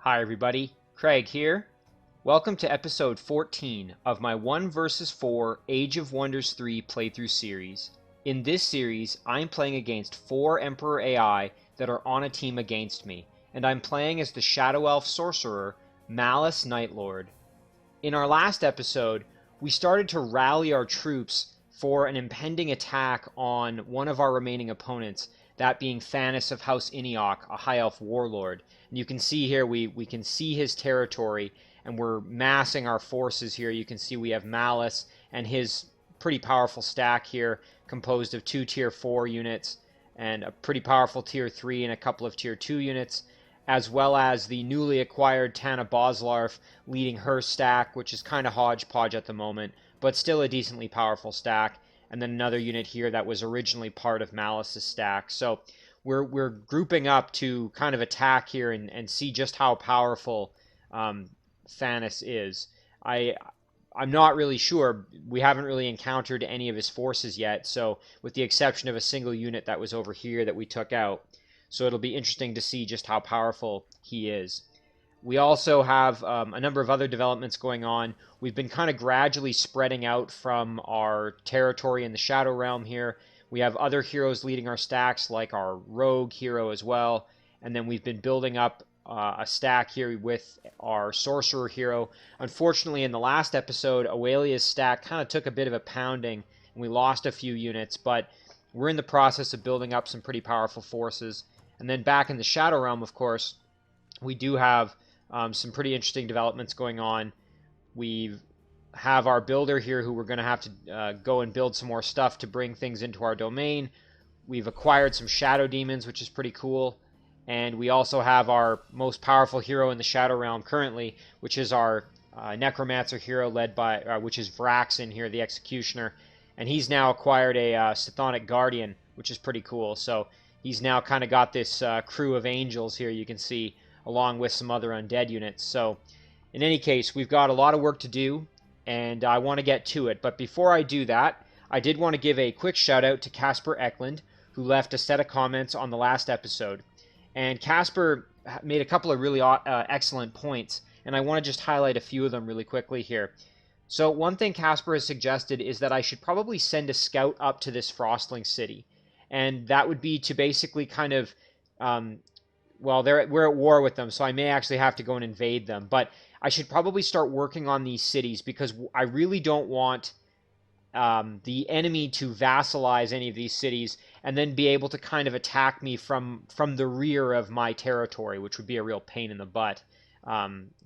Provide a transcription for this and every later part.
Hi everybody, Craig here. Welcome to episode 14 of my 1 vs 4 Age of Wonders 3 playthrough series. In this series, I'm playing against 4 Emperor AI that are on a team against me, and I'm playing as the Shadow Elf Sorcerer, Malus Nightlord. In our last episode, we started to rally our troops for an impending attack on one of our remaining opponents, that being Thannis of House Iniok, a High Elf Warlord. And you can see here, we can see his territory, and we're massing our forces here. You can see we have Malus and his pretty powerful stack here, composed of 2 tier 4 units, and a pretty powerful tier 3 and a couple of tier 2 units, as well as the newly acquired Tana Boslarf leading her stack, which is kind of hodgepodge at the moment, but still a decently powerful stack, and then another unit here that was originally part of Malus's stack. So we're grouping up to kind of attack here and see just how powerful Thannis is. I'm not really sure. We haven't really encountered any of his forces yet, so with the exception of a single unit that was over here that we took out. So it'll be interesting to see just how powerful he is. We also have a number of other developments going on. We've been kind of gradually spreading out from our territory in the Shadow Realm here. We have other heroes leading our stacks, like our Rogue hero as well. And then we've been building up a stack here with our Sorcerer hero. Unfortunately, in the last episode, Aurelia's stack kind of took a bit of a pounding, and we lost a few units, but we're in the process of building up some pretty powerful forces. And then back in the Shadow Realm, of course, we do have some pretty interesting developments going on. We have our builder here who we're going to have to go and build some more stuff to bring things into our domain. We've acquired some Shadow Demons, which is pretty cool. And we also have our most powerful hero in the Shadow Realm currently, which is our Necromancer hero led by, which is Vraxin here, the Executioner. And he's now acquired a Chthonic Guardian, which is pretty cool. So he's now kind of got this crew of angels here, you can see, along with some other undead units. So in any case, we've got a lot of work to do, and I want to get to it. But before I do that, I did want to give a quick shout out to Casper Eklund, who left a set of comments on the last episode. And Casper made a couple of really excellent points, and I want to just highlight a few of them really quickly here. So one thing Casper has suggested is that I should probably send a scout up to this Frostling city. And that would be to basically kind of, well, we're at war with them, so I may actually have to go and invade them. But I should probably start working on these cities, because I really don't want the enemy to vassalize any of these cities and then be able to kind of attack me from the rear of my territory, which would be a real pain in the butt.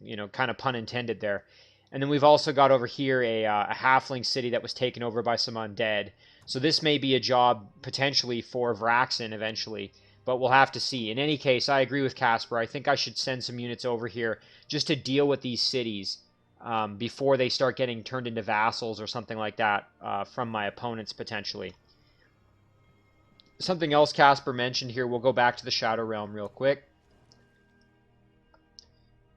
You know, kind of pun intended there. And then we've also got over here a halfling city that was taken over by some undead. So this may be a job potentially for Vraxin eventually, but we'll have to see. In any case, I agree with Casper. I think I should send some units over here just to deal with these cities before they start getting turned into vassals or something like that from my opponents potentially. Something else Casper mentioned here, we'll go back to the Shadow Realm real quick.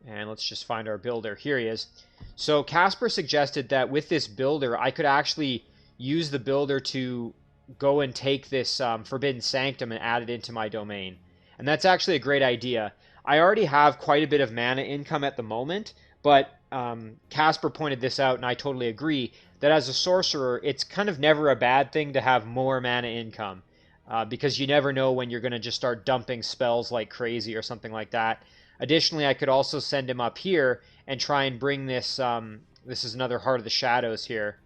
And let's just find our builder. Here he is. So Casper suggested that with this builder, I could actually use the builder to go and take this Forbidden Sanctum and add it into my domain. And that's actually a great idea. I already have quite a bit of mana income at the moment, but Casper pointed this out, and I totally agree, that as a sorcerer, it's kind of never a bad thing to have more mana income, because you never know when you're going to just start dumping spells like crazy or something like that. Additionally, I could also send him up here and try and bring this, this is another Heart of the Shadows here,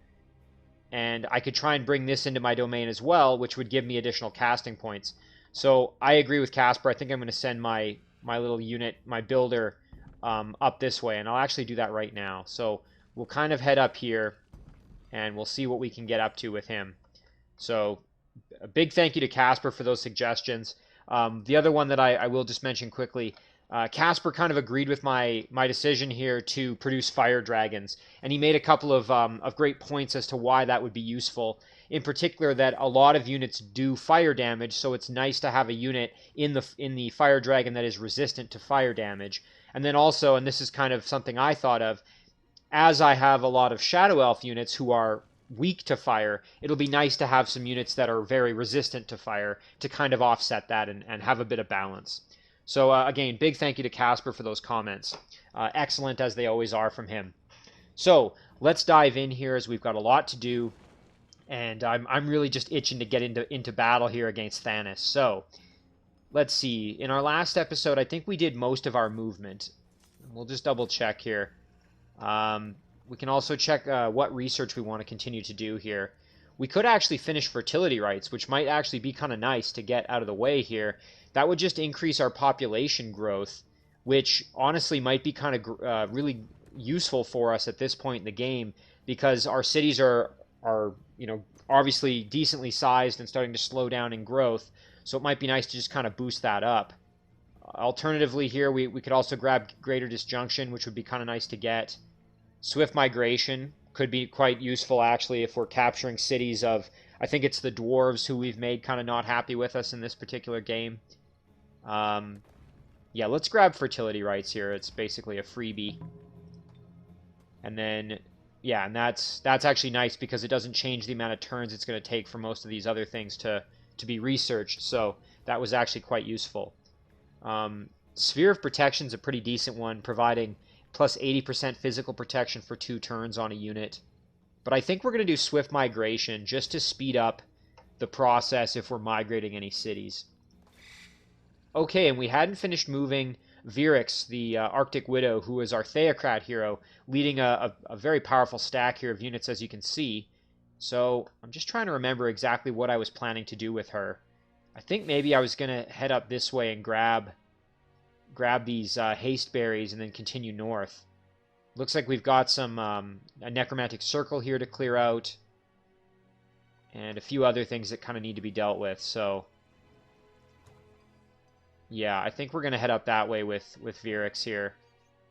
and I could try and bring this into my domain as well, which would give me additional casting points. So I agree with Casper. I think I'm going to send my little unit, my builder, up this way, and I'll actually do that right now. So we'll kind of head up here, and we'll see what we can get up to with him. So a big thank you to Casper for those suggestions. The other one that I will just mention quickly, Casper kind of agreed with my decision here to produce fire dragons, and he made a couple of great points as to why that would be useful. In particular, that a lot of units do fire damage, so it's nice to have a unit in the fire dragon that is resistant to fire damage. And then also, and this is kind of something I thought of, as I have a lot of Shadow Elf units who are weak to fire, it'll be nice to have some units that are very resistant to fire to kind of offset that and have a bit of balance. So again, big thank you to Casper for those comments. Excellent as they always are from him. So let's dive in here as we've got a lot to do. And I'm really just itching to get into battle here against Thannis. So let's see. In our last episode, I think we did most of our movement. We'll just double check here. We can also check what research we want to continue to do here. We could actually finish fertility rites, which might actually be kind of nice to get out of the way here. That would just increase our population growth, which honestly might be kind of really useful for us at this point in the game, because our cities are obviously decently sized and starting to slow down in growth. So it might be nice to just kind of boost that up. Alternatively here, we could also grab Greater Disjunction, which would be kind of nice to get. Swift Migration could be quite useful, actually, if we're capturing cities of... I think it's the dwarves who we've made kind of not happy with us in this particular game. Yeah, let's grab Fertility Rites here. It's basically a freebie. And then... yeah, and that's actually nice because it doesn't change the amount of turns it's going to take for most of these other things to be researched. So that was actually quite useful. Sphere of Protection is a pretty decent one, providing plus 80% physical protection for 2 turns on a unit. But I think we're going to do Swift Migration just to speed up the process if we're migrating any cities. Okay, and we hadn't finished moving Virix, the Arctic Widow, who is our Theocrat hero, leading a very powerful stack here of units, as you can see. So I'm just trying to remember exactly what I was planning to do with her. I think maybe I was going to head up this way and grab these haste berries and then continue north. Looks like we've got some a necromantic circle here to clear out, and a few other things that kind of need to be dealt with. So yeah, I think we're going to head up that way with Virix here.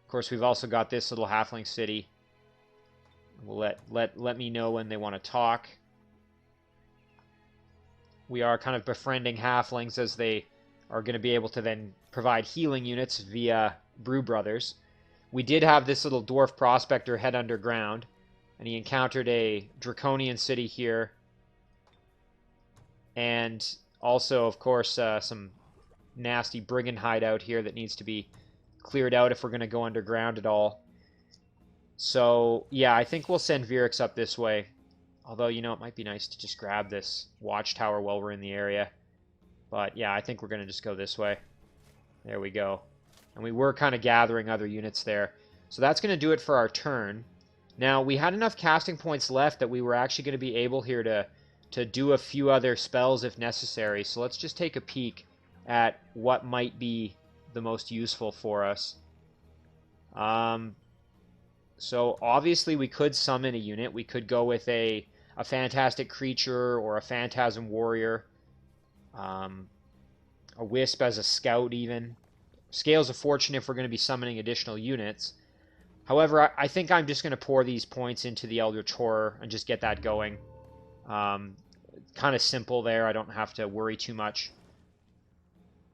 Of course, we've also got this little halfling city. We'll let me know when they want to talk. We are kind of befriending halflings, as they are going to be able to then provide healing units via Brew Brothers. We did have this little dwarf prospector head underground, and he encountered a draconian city here. And also, of course, some nasty brigand hideout here that needs to be cleared out if we're going to go underground at all. So, yeah, I think we'll send Virix up this way. Although, you know, it might be nice to just grab this watchtower while we're in the area. But, yeah, I think we're going to just go this way. There we go. And we were kind of gathering other units there. So that's going to do it for our turn. Now, we had enough casting points left that we were actually going to be able here to do a few other spells if necessary. So let's just take a peek at what might be the most useful for us. So obviously we could summon a unit. We could go with a fantastic creature or a phantasm warrior. A wisp as a scout even. Scales of Fortune if we're going to be summoning additional units. However, I think I'm just going to pour these points into the Eldritch Horror and just get that going. Kind of simple there. I don't have to worry too much.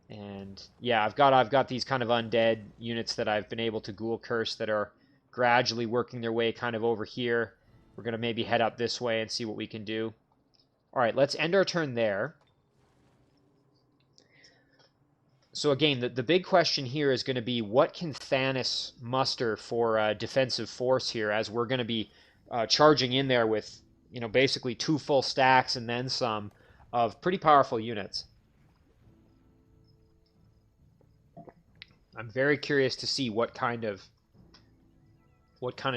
And yeah, I've got these kind of undead units that I've been able to ghoul curse that are gradually working their way kind of over here. We're going to maybe head up this way and see what we can do. All right, let's end our turn there. So again, the big question here is going to be, what can Thannis muster for defensive force here, as we're going to be charging in there with, you know, basically 2 full stacks and then some of pretty powerful units. I'm very curious to see what kind of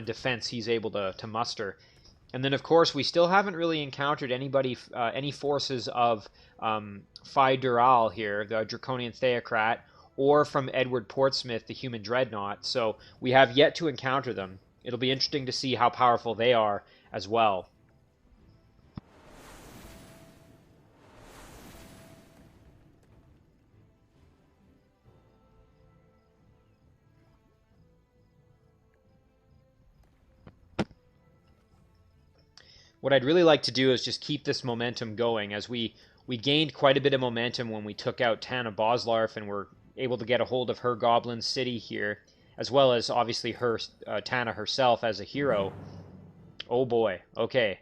defense he's able to muster. And then, of course, we still haven't really encountered any forces of Phi Dural here, the Draconian Theocrat, or from Edward Portsmouth, the Human Dreadnought. So we have yet to encounter them. It'll be interesting to see how powerful they are as well. What I'd really like to do is just keep this momentum going, as we gained quite a bit of momentum when we took out Tana Boslarf and were able to get a hold of her goblin city here, as well as obviously her Tana herself as a hero. Oh boy. Okay.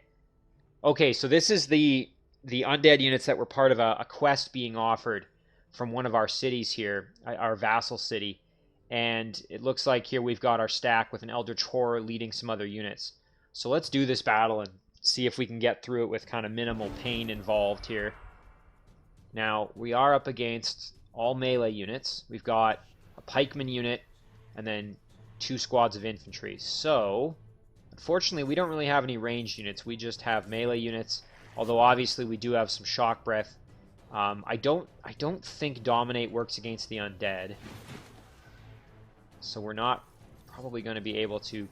Okay, so this is the undead units that were part of a quest being offered from one of our cities here, our vassal city. And it looks like here we've got our stack with an Eldritch Horror leading some other units. So let's do this battle and see if we can get through it with kind of minimal pain involved here. Now, we are up against all melee units. We've got a pikeman unit and then 2 squads of infantry. So, unfortunately, we don't really have any ranged units. We just have melee units, although obviously we do have some shock breath. I don't think Dominate works against the undead. So we're not probably going to be able to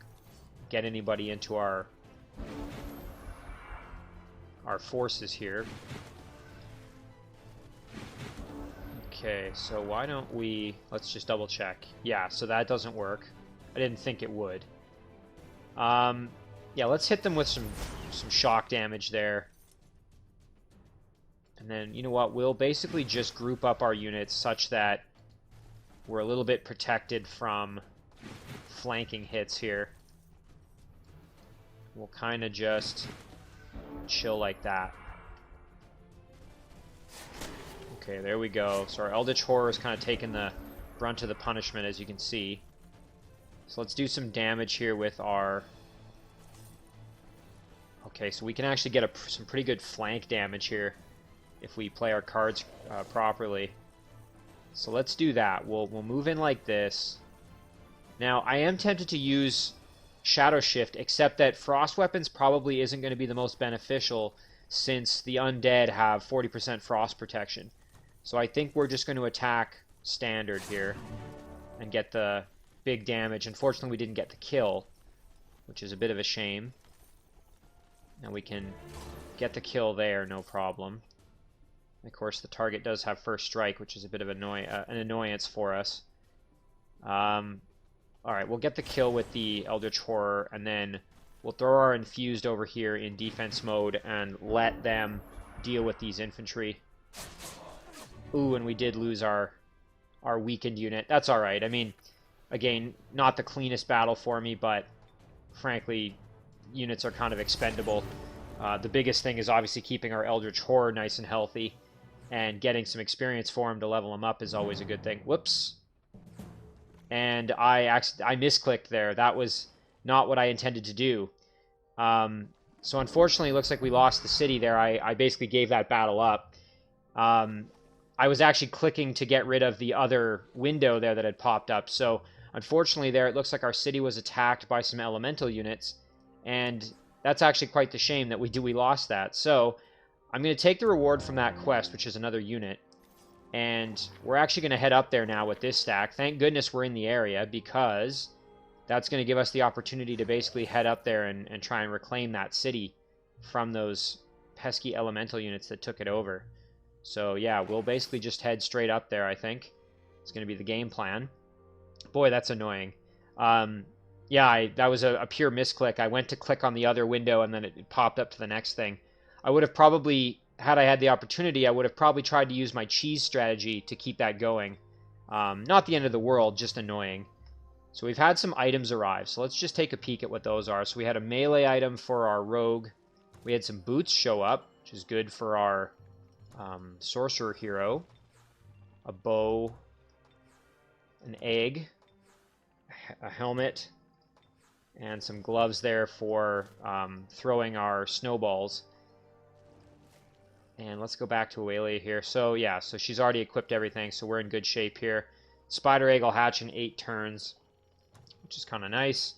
get anybody into our forces here. Okay, so why don't we... Let's just double check. Yeah, so that doesn't work. I didn't think it would. Yeah, let's hit them with some shock damage there. And then, you know what? We'll basically just group up our units such that we're a little bit protected from flanking hits here. We'll kind of just chill like that. Okay, there we go. So our Eldritch Horror is kind of taking the brunt of the punishment, as you can see. So let's do some damage here with our... Okay, so we can actually get some pretty good flank damage here if we play our cards properly. So let's do that. We'll move in like this. Now, I am tempted to use Shadow Shift, except that Frost Weapons probably isn't going to be the most beneficial since the undead have 40% frost protection. So I think we're just going to attack standard here and get the big damage. Unfortunately, we didn't get the kill, which is a bit of a shame. Now we can get the kill there, no problem. Of course, the target does have first strike, which is a bit of an annoyance for us. Alright, we'll get the kill with the Eldritch Horror, and then we'll throw our Infused over here in defense mode and let them deal with these infantry. Ooh, and we did lose our weakened unit. That's alright. I mean, again, not the cleanest battle for me, but frankly, units are kind of expendable. The biggest thing is obviously keeping our Eldritch Horror nice and healthy. And getting some experience for him to level him up is always a good thing. Whoops. And I misclicked there. That was not what I intended to do. So unfortunately, it looks like we lost the city there. I basically gave that battle up. I was actually clicking to get rid of the other window there that had popped up. So unfortunately there, it looks like our city was attacked by some elemental units. And that's actually quite the shame that we lost that. So I'm going to take the reward from that quest, which is another unit, and we're actually going to head up there now with this stack. Thank goodness we're in the area, because that's going to give us the opportunity to basically head up there and try and reclaim that city from those pesky elemental units that took it over. So yeah, we'll basically just head straight up there, I think. It's going to be the game plan. Boy, that's annoying. Yeah, that was a pure misclick. I went to click on the other window, and then it popped up to the next thing. I would have probably, had I had the opportunity, I would have probably tried to use my cheese strategy to keep that going. Not the end of the world, just annoying. So we've had some items arrive, so let's just take a peek at what those are. So we had a melee item for our rogue. We had some boots show up, which is good for our sorcerer hero. A bow, an egg, a helmet, and some gloves there for throwing our snowballs. And let's go back to Aurelia here. So yeah, so she's already equipped everything, so we're in good shape here. Spider egg will hatch in 8 turns, which is kind of nice.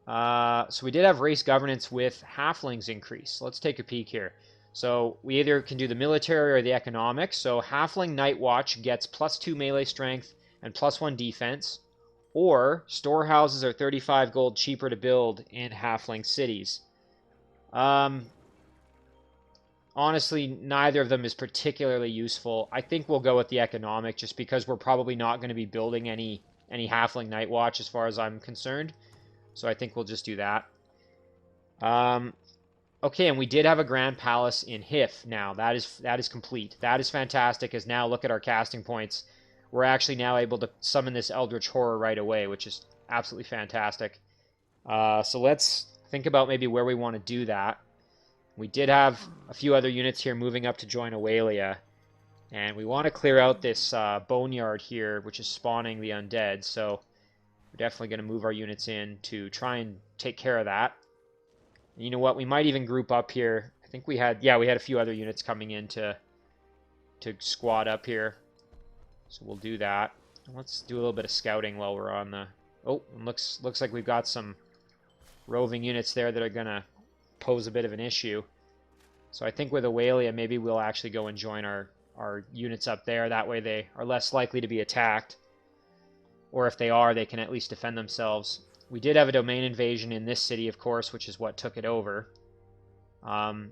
So we did have race governance with halflings increase. Let's take a peek here. So we either can do the military or the economic. So halfling night watch gets +2 melee strength and +1 defense. Or storehouses are 35 gold cheaper to build in halfling cities. Honestly, neither of them is particularly useful. I think we'll go with the economic just because we're probably not going to be building any halfling night watch as far as I'm concerned. So I think we'll just do that. Okay, and we did have a Grand Palace in Hif now. That is complete. That is fantastic, as now look at our casting points. We're actually now able to summon this Eldritch Horror right away, which is absolutely fantastic. So let's think about maybe where we want to do that. We did have a few other units here moving up to join Aurelia. And we want to clear out this boneyard here, which is spawning the undead, so we're definitely going to move our units in to try and take care of that. And you know what? We might even group up here. I think we had a few other units coming in to squad up here. So we'll do that. And let's do a little bit of scouting while we're on the... Oh, looks like we've got some roving units there that are going to pose a bit of an issue. So I think with Aurelia, maybe we'll actually go and join our units up there. That way they are less likely to be attacked. Or if they are, they can at least defend themselves. We did have a domain invasion in this city, of course, which is what took it over. So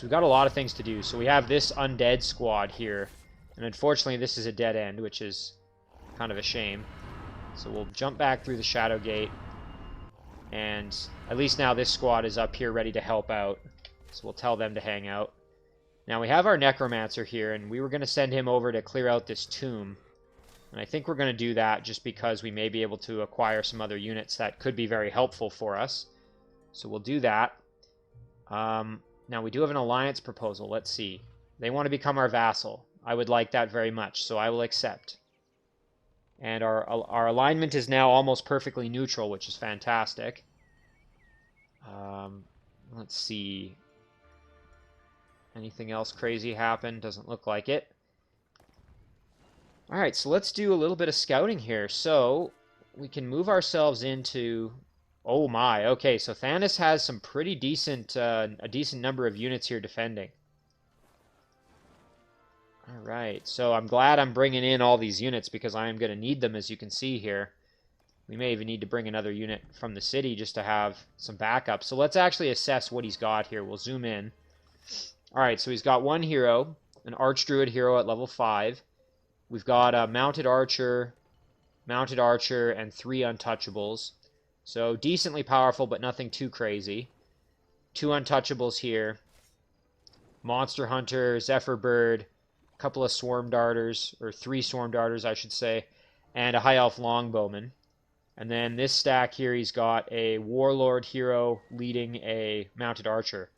we've got a lot of things to do. So we have this undead squad here. And unfortunately, this is a dead end, which is kind of a shame. So we'll jump back through the Shadow Gate. And at least now this squad is up here ready to help out. So we'll tell them to hang out. Now we have our Necromancer here, and we were going to send him over to clear out this tomb. And I think we're going to do that just because we may be able to acquire some other units that could be very helpful for us. So we'll do that. Now we do have an alliance proposal. Let's see. They want to become our vassal. I would like that very much, so I will accept. And our alignment is now almost perfectly neutral, which is fantastic. Let's see. Anything else crazy happen? Doesn't look like it. Alright, so let's do a little bit of scouting here. So, we can move ourselves into... Oh my, okay, so Thannis has some pretty decent, a decent number of units here defending. Alright, so I'm glad I'm bringing in all these units because I am going to need them, as you can see here. We may even need to bring another unit from the city just to have some backup. So let's actually assess what he's got here. We'll zoom in. Alright, so he's got one hero, an Archdruid hero at level 5. We've got a Mounted Archer, and 3 Untouchables. So decently powerful, but nothing too crazy. 2 Untouchables here. Monster Hunter, Zephyr Bird, a couple of Swarm Darters, or 3 Swarm Darters, I should say, and a High Elf Longbowman. And then this stack here, he's got a Warlord hero leading a Mounted Archer.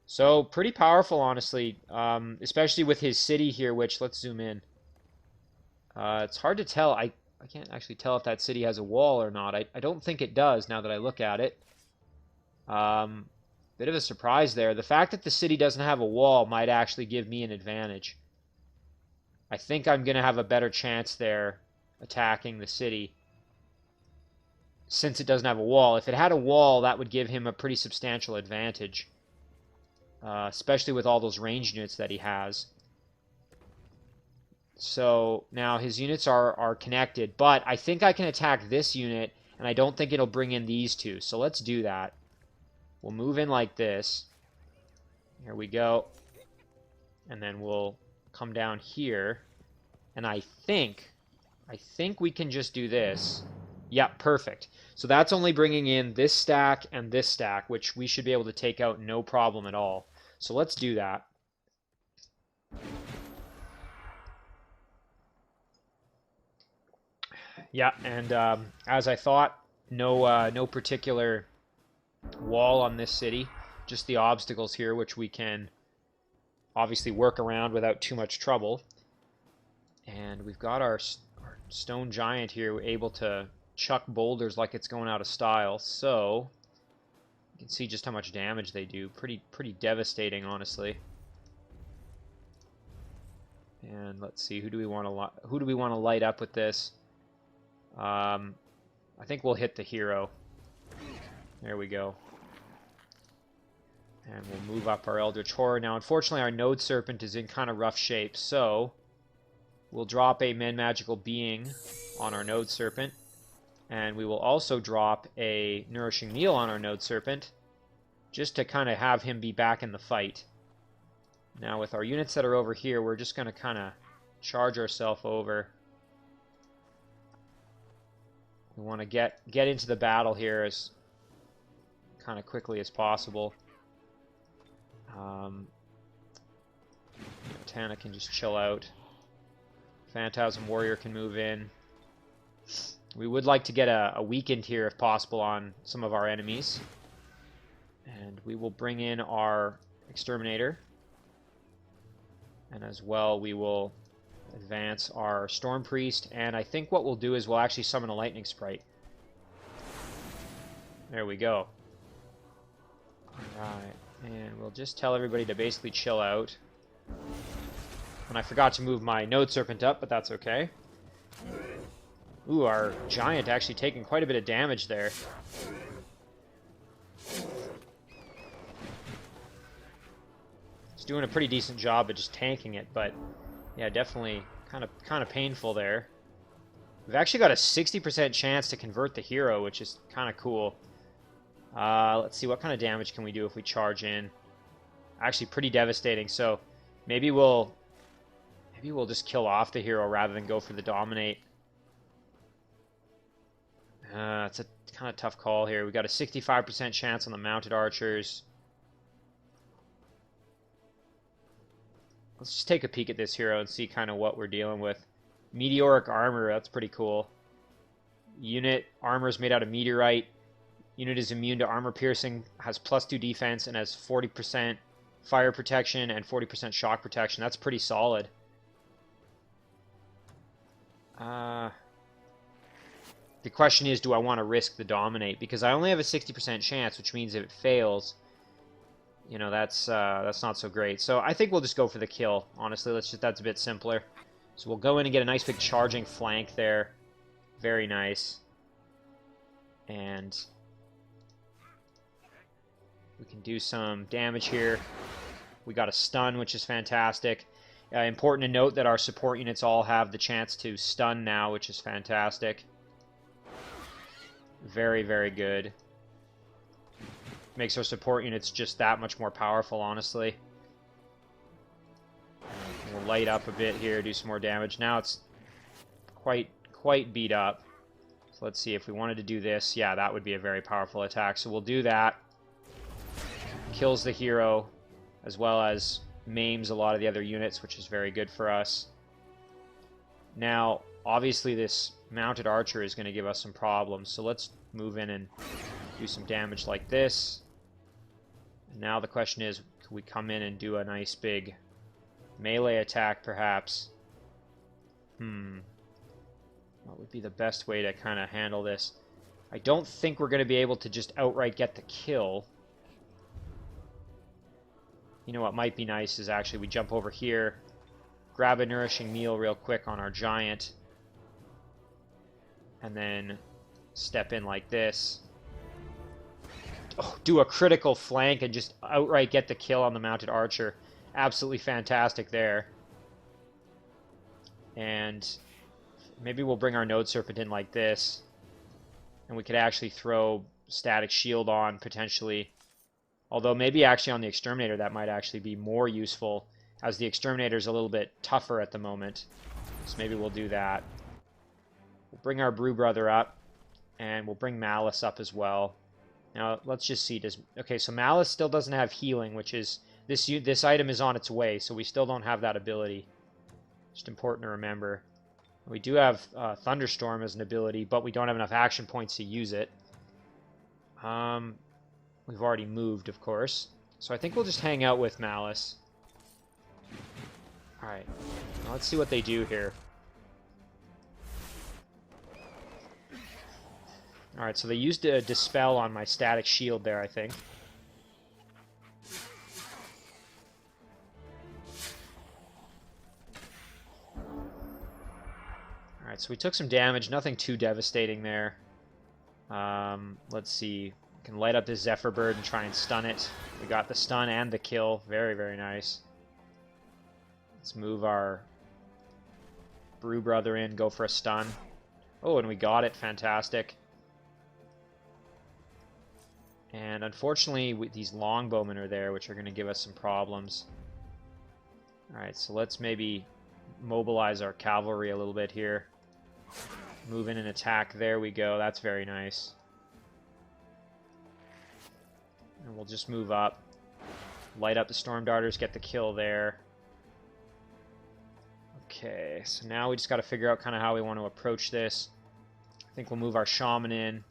So, pretty powerful, honestly, especially with his city here, which, let's zoom in. It's hard to tell. I can't actually tell if that city has a wall or not. I don't think it does, now that I look at it. Bit of a surprise there. The fact that the city doesn't have a wall might actually give me an advantage. I think I'm going to have a better chance there attacking the city, since it doesn't have a wall. If it had a wall, that would give him a pretty substantial advantage. Especially with all those ranged units that he has. So now his units are connected, but I think I can attack this unit, and I don't think it'll bring in these two. So let's do that. We'll move in like this. Here we go. And then we'll come down here. And I think we can just do this. Yeah, perfect. So that's only bringing in this stack and this stack, which we should be able to take out no problem at all. So let's do that. Yeah, and as I thought, no particular wall on this city, just the obstacles here, which we can obviously work around without too much trouble. And we've got our stone giant here able to chuck boulders like it's going out of style, so you can see just how much damage they do. Pretty devastating, honestly. And let's see, who do we want to light up with this? I think we'll hit the hero. There we go. And we'll move up our Eldritch Horror. Now, unfortunately, our Node Serpent is in kind of rough shape, so we'll drop a Men Magical Being on our Node Serpent. And we will also drop a Nourishing Meal on our Node Serpent, just to kind of have him be back in the fight. Now, with our units that are over here, we're just going to kind of charge ourselves over. We want to get into the battle here as kind of quickly as possible. Tana can just chill out. Phantasm Warrior can move in. We would like to get a weakened here, if possible, on some of our enemies. And we will bring in our Exterminator. And as well, we will advance our Storm Priest. And I think what we'll do is we'll actually summon a Lightning Sprite. There we go. Alright, and we'll just tell everybody to basically chill out. And I forgot to move my Node Serpent up, but that's okay. Ooh, our Giant actually taking quite a bit of damage there. It's doing a pretty decent job of just tanking it, but yeah, definitely kind of painful there. We've actually got a 60% chance to convert the hero, which is kind of cool. Let's see, what kind of damage can we do if we charge in? Actually, pretty devastating. So maybe we'll just kill off the hero rather than go for the dominate. It's a kind of tough call here. We got a 65% chance on the mounted archers. Let's just take a peek at this hero and see kind of what we're dealing with. Meteoric armor, that's pretty cool. Unit armor is made out of meteorite. Unit is immune to armor piercing, has +2 defense, and has 40% fire protection and 40% shock protection. That's pretty solid. The question is, do I want to risk the dominate? Because I only have a 60% chance, which means if it fails, you know, that's not so great. So I think we'll just go for the kill. Honestly, that's a bit simpler. So we'll go in and get a nice big charging flank there. Very nice. And we can do some damage here. We got a stun, which is fantastic. Important to note that our support units all have the chance to stun now, which is fantastic. Very, very good. Makes our support units just that much more powerful, honestly. We'll light up a bit here, do some more damage. Now it's quite beat up. So let's see, if we wanted to do this, yeah, that would be a very powerful attack. So we'll do that. Kills the hero, as well as maims a lot of the other units, which is very good for us. Now, obviously this mounted archer is going to give us some problems, so let's move in and do some damage like this. And now the question is, can we come in and do a nice big melee attack, perhaps? What would be the best way to kind of handle this? I don't think we're going to be able to just outright get the kill. You know what might be nice is actually we jump over here, grab a nourishing meal real quick on our giant, and then step in like this. Oh, do a critical flank and just outright get the kill on the mounted archer. Absolutely fantastic there. And maybe we'll bring our Node Serpent in like this, and we could actually throw Static Shield on, potentially. Although maybe actually on the Exterminator that might actually be more useful, as the Exterminator's a little bit tougher at the moment. So maybe we'll do that. We'll bring our Brew Brother up, and we'll bring Malus up as well. Now, let's just see. Okay, so Malus still doesn't have healing, which is... This item is on its way, so we still don't have that ability. Just important to remember. We do have Thunderstorm as an ability, but we don't have enough action points to use it. We've already moved, of course. So I think we'll just hang out with Malus. Alright. Now let's see what they do here. Alright, so they used a Dispel on my Static Shield there, I think. Alright, so we took some damage. Nothing too devastating there. Let's see. We can light up this Zephyr Bird and try and stun it. We got the stun and the kill. Very, very nice. Let's move our Brew Brother in, go for a stun. Oh, and we got it. Fantastic. And unfortunately, these Longbowmen are there, which are going to give us some problems. Alright, so let's maybe mobilize our cavalry a little bit here. Move in and attack. There we go. That's very nice. And we'll just move up. Light up the Storm Darters, get the kill there. Okay, so now we just got to figure out kind of how we want to approach this. I think we'll move our Shaman in.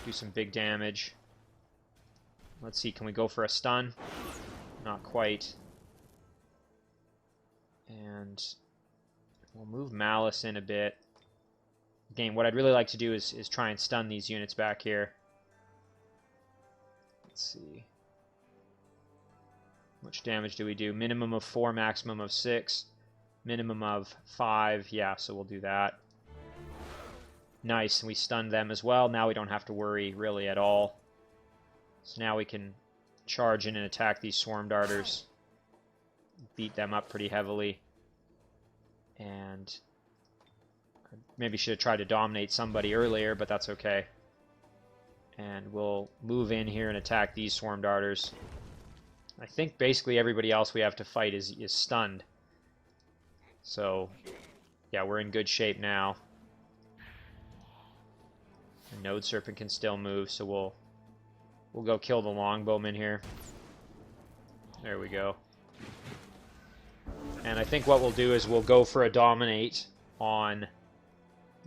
Do some big damage. Let's see, can we go for a stun? Not quite. And we'll move Malus in a bit. Again, what I'd really like to do is try and stun these units back here. Let's see. How much damage do we do? Minimum of 4, maximum of 6. Minimum of 5. Yeah, so we'll do that. Nice, and we stunned them as well. Now we don't have to worry really at all. So now we can charge in and attack these Swarm Darters. Beat them up pretty heavily. And maybe should have tried to dominate somebody earlier, but that's okay. And we'll move in here and attack these Swarm Darters. I think basically everybody else we have to fight is stunned. So, yeah, we're in good shape now. The Node Serpent can still move, so we'll go kill the Longbowman here. There we go. And I think what we'll do is we'll go for a dominate on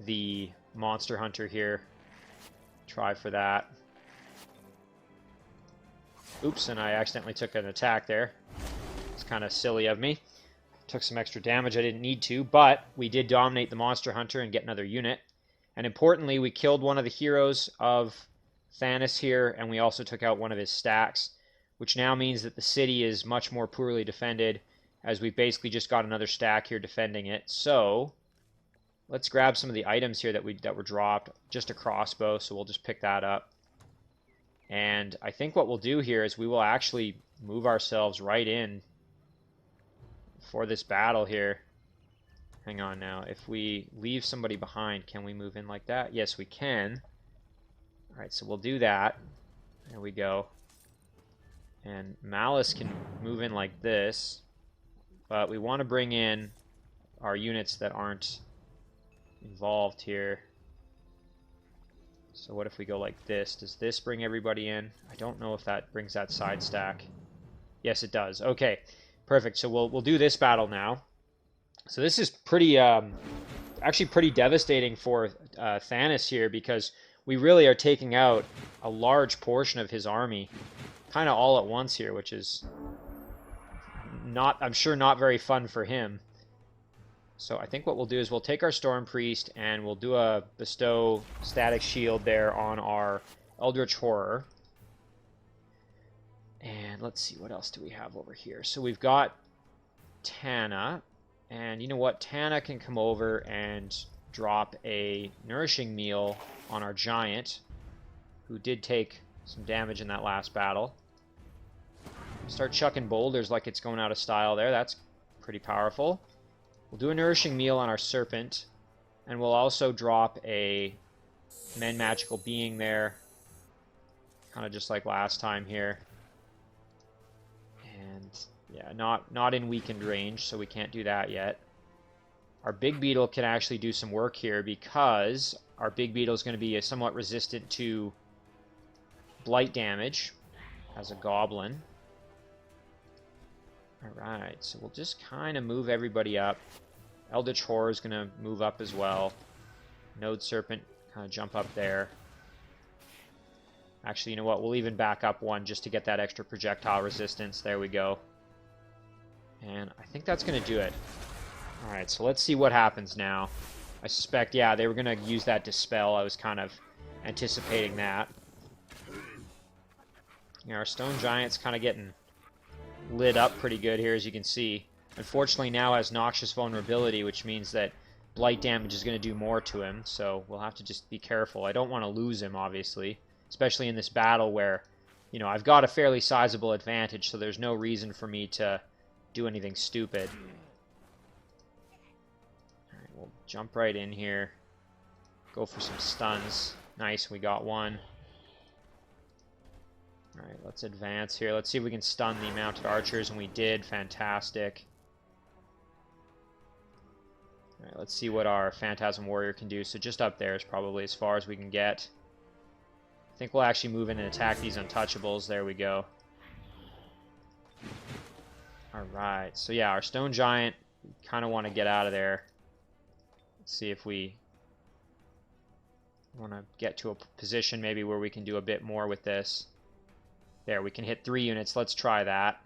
the Monster Hunter here. Try for that. Oops, and I accidentally took an attack there. It's kind of silly of me. Took some extra damage I didn't need to, but we did dominate the Monster Hunter and get another unit. And importantly, we killed one of the heroes of Thannis here, and we also took out one of his stacks, which now means that the city is much more poorly defended, as we've basically just got another stack here defending it. So, let's grab some of the items here that were dropped. Just a crossbow, so we'll just pick that up. And I think what we'll do here is we will actually move ourselves right in for this battle here. Hang on now. If we leave somebody behind, can we move in like that? Yes, we can. Alright, so we'll do that. There we go. And Malus can move in like this. But we want to bring in our units that aren't involved here. So what if we go like this? Does this bring everybody in? I don't know if that brings that side stack. Yes, it does. Okay, perfect. So we'll do this battle now. So this is pretty, actually pretty devastating for Thannis here, because we really are taking out a large portion of his army, kind of all at once here, which is not, I'm sure, not very fun for him. So I think what we'll do is we'll take our Storm Priest and we'll do a bestow static shield there on our Eldritch Horror. And let's see, what else do we have over here? So we've got Tana. And you know what? Tana can come over and drop a nourishing meal on our giant, who did take some damage in that last battle. Start chucking boulders like it's going out of style there. That's pretty powerful. We'll do a nourishing meal on our serpent, and we'll also drop a Men Magical Being there, kind of just like last time here. And yeah, not in weakened range, so we can't do that yet. Our Big Beetle can actually do some work here, because our Big Beetle is going to be somewhat resistant to blight damage as a goblin. Alright, so we'll just kind of move everybody up. Eldritch Horror is going to move up as well. Node Serpent kind of jump up there. Actually, you know what? We'll even back up one just to get that extra projectile resistance. There we go. And I think that's going to do it. Alright, so let's see what happens now. I suspect, yeah, they were going to use that Dispel. I was kind of anticipating that. Yeah, our Stone Giant's kind of getting lit up pretty good here, as you can see. Unfortunately, now has Noxious Vulnerability, which means that blight damage is going to do more to him, so we'll have to just be careful. I don't want to lose him, obviously, especially in this battle where, you know, I've got a fairly sizable advantage, so there's no reason for me to do anything stupid. Alright, we'll jump right in here. Go for some stuns. Nice, we got one. Alright, let's advance here. Let's see if we can stun the mounted archers, and we did. Fantastic. Alright, let's see what our Phantasm Warrior can do. So just up there is probably as far as we can get. I think we'll actually move in and attack these Untouchables. There we go. Alright, so yeah, our Stone Giant, we kind of want to get out of there. Let's see if we want to get to a position maybe where we can do a bit more with this. There, we can hit 3 units. Let's try that.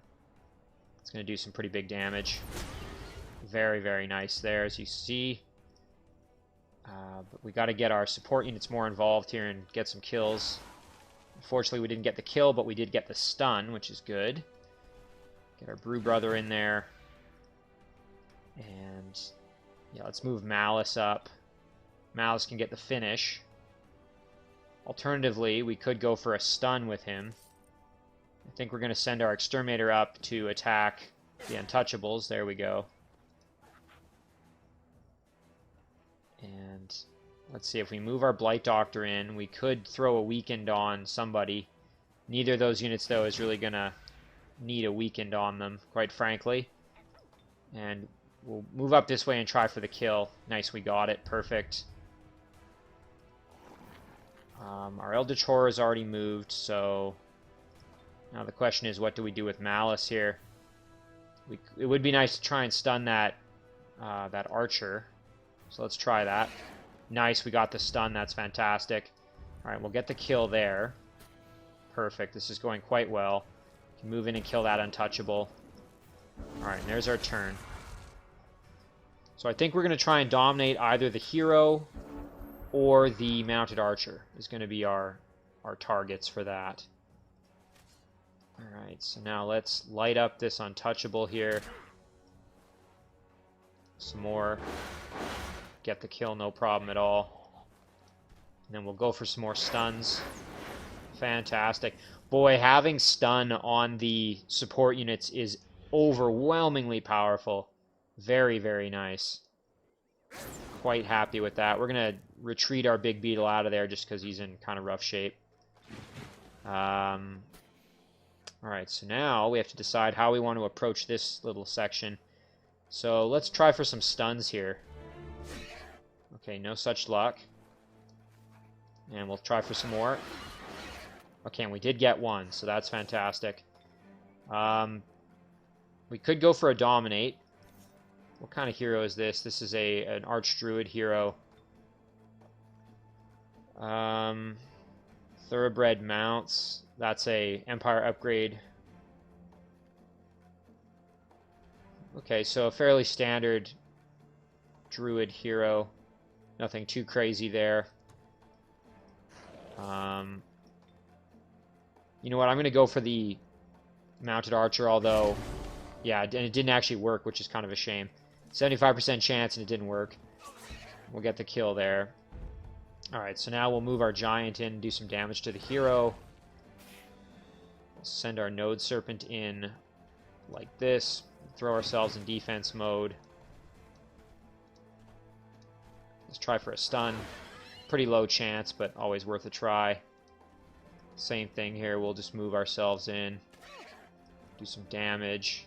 It's going to do some pretty big damage. Very, very nice there, as you see. But we got to get our support units more involved here and get some kills. Unfortunately, we didn't get the kill, but we did get the stun, which is good. Get our Brew Brother in there. And yeah, let's move Malus up. Malus can get the finish. Alternatively, we could go for a stun with him. I think we're going to send our Exterminator up to attack the Untouchables. There we go. And let's see, if we move our Blight Doctor in, we could throw a Weakened on somebody. Neither of those units, though, is really going to need a Weakened on them, quite frankly. And we'll move up this way and try for the kill. Nice, we got it. Perfect. Our Eldritch Horror is already moved, so now the question is, what do we do with Malus here? It would be nice to try and stun that that Archer. So let's try that. Nice, we got the stun. That's fantastic. All right, we'll get the kill there. Perfect. This is going quite well. Can move in and kill that Untouchable. All right, and there's our turn. So I think we're going to try and dominate either the hero or the mounted archer is going to be our targets for that. All right, so now let's light up this Untouchable here. Some more. Get the kill, no problem at all. And then we'll go for some more stuns. Fantastic. Boy, having stun on the support units is overwhelmingly powerful. Very, very nice. Quite happy with that. We're going to retreat our big beetle out of there just because he's in kind of rough shape. Alright, so now we have to decide how we want to approach this little section. So let's try for some stuns here. Okay, no such luck. And we'll try for some more. Okay, and we did get one, so that's fantastic. We could go for a Dominate. What kind of hero is this? This is an Archdruid hero. Thoroughbred Mounts. That's a Empire upgrade. Okay, so a fairly standard Druid hero. Nothing too crazy there. You know what? I'm going to go for the Mounted Archer, although, yeah, and it didn't actually work, which is kind of a shame. 75% chance and it didn't work. We'll get the kill there. Alright, so now we'll move our Giant in and do some damage to the hero. We'll send our Node Serpent in like this. Throw ourselves in defense mode. Let's try for a stun. Pretty low chance, but always worth a try. Same thing here. We'll just move ourselves in. Do some damage.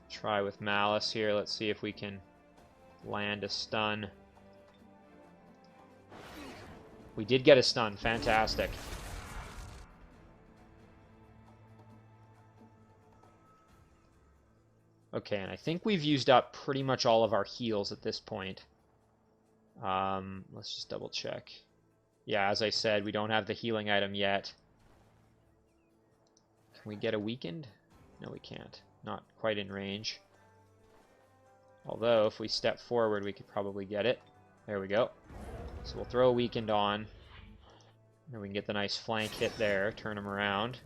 Try with Malus here. Let's see if we can land a stun. We did get a stun. Fantastic. Okay, and I think we've used up pretty much all of our heals at this point. Let's just double check. Yeah, as I said, we don't have the healing item yet. Can we get a Weakened? No, we can't. Not quite in range. Although, if we step forward, we could probably get it. There we go. So we'll throw a Weakened on. And we can get the nice flank hit there. Turn him around.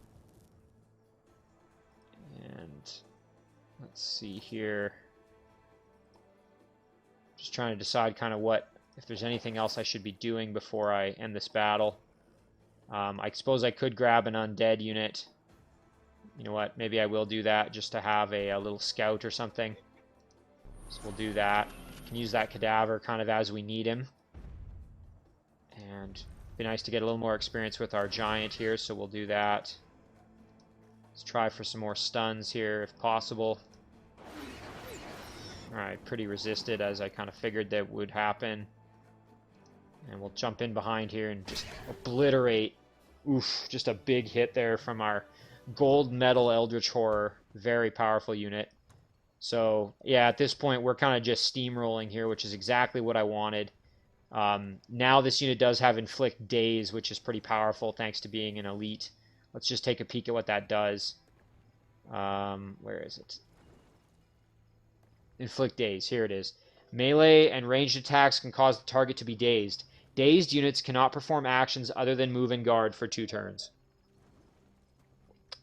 And let's see here. Just trying to decide kind of if there's anything else I should be doing before I end this battle. I suppose I could grab an undead unit. You know what? Maybe I will do that just to have a little scout or something. So we'll do that. Can use that cadaver kind of as we need him. And it'd be nice to get a little more experience with our giant here, so we'll do that. Let's try for some more stuns here if possible. Alright, pretty resisted, as I kind of figured that would happen. And we'll jump in behind here and just obliterate. Oof, just a big hit there from our gold metal Eldritch Horror. Very powerful unit. So, yeah, at this point, we're kind of just steamrolling here, which is exactly what I wanted. Now this unit does have Inflict Daze, which is pretty powerful thanks to being an elite. Let's just take a peek at what that does. Where is it? Inflict daze. Here it is. Melee and ranged attacks can cause the target to be dazed. Dazed units cannot perform actions other than move and guard for 2 turns.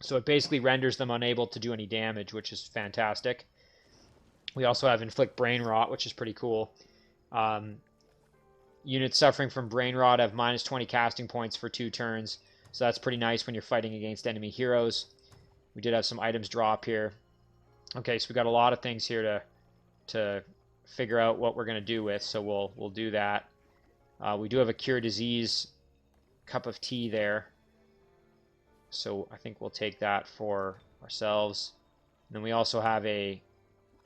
So it basically renders them unable to do any damage, which is fantastic. We also have Inflict Brain Rot, which is pretty cool. Units suffering from Brain Rot have minus 20 casting points for 2 turns. So that's pretty nice when you're fighting against enemy heroes. We did have some items drop here. Okay, so we got a lot of things here to figure out what we're going to do with, so we'll do that. We do have a Cure Disease cup of tea there. So I think we'll take that for ourselves. And then we also have a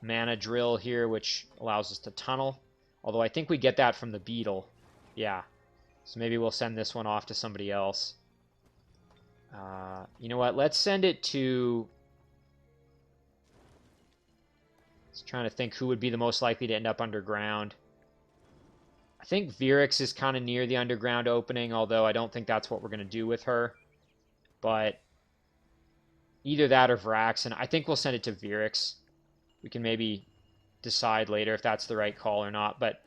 mana drill here, which allows us to tunnel. Although I think we get that from the beetle. Yeah. So maybe we'll send this one off to somebody else. You know what? Let's send it to... Just trying to think who would be the most likely to end up underground. I think Virix is kind of near the underground opening, although I don't think that's what we're going to do with her. But either that or Varaxen. I think we'll send it to Virix. We can maybe decide later if that's the right call or not. But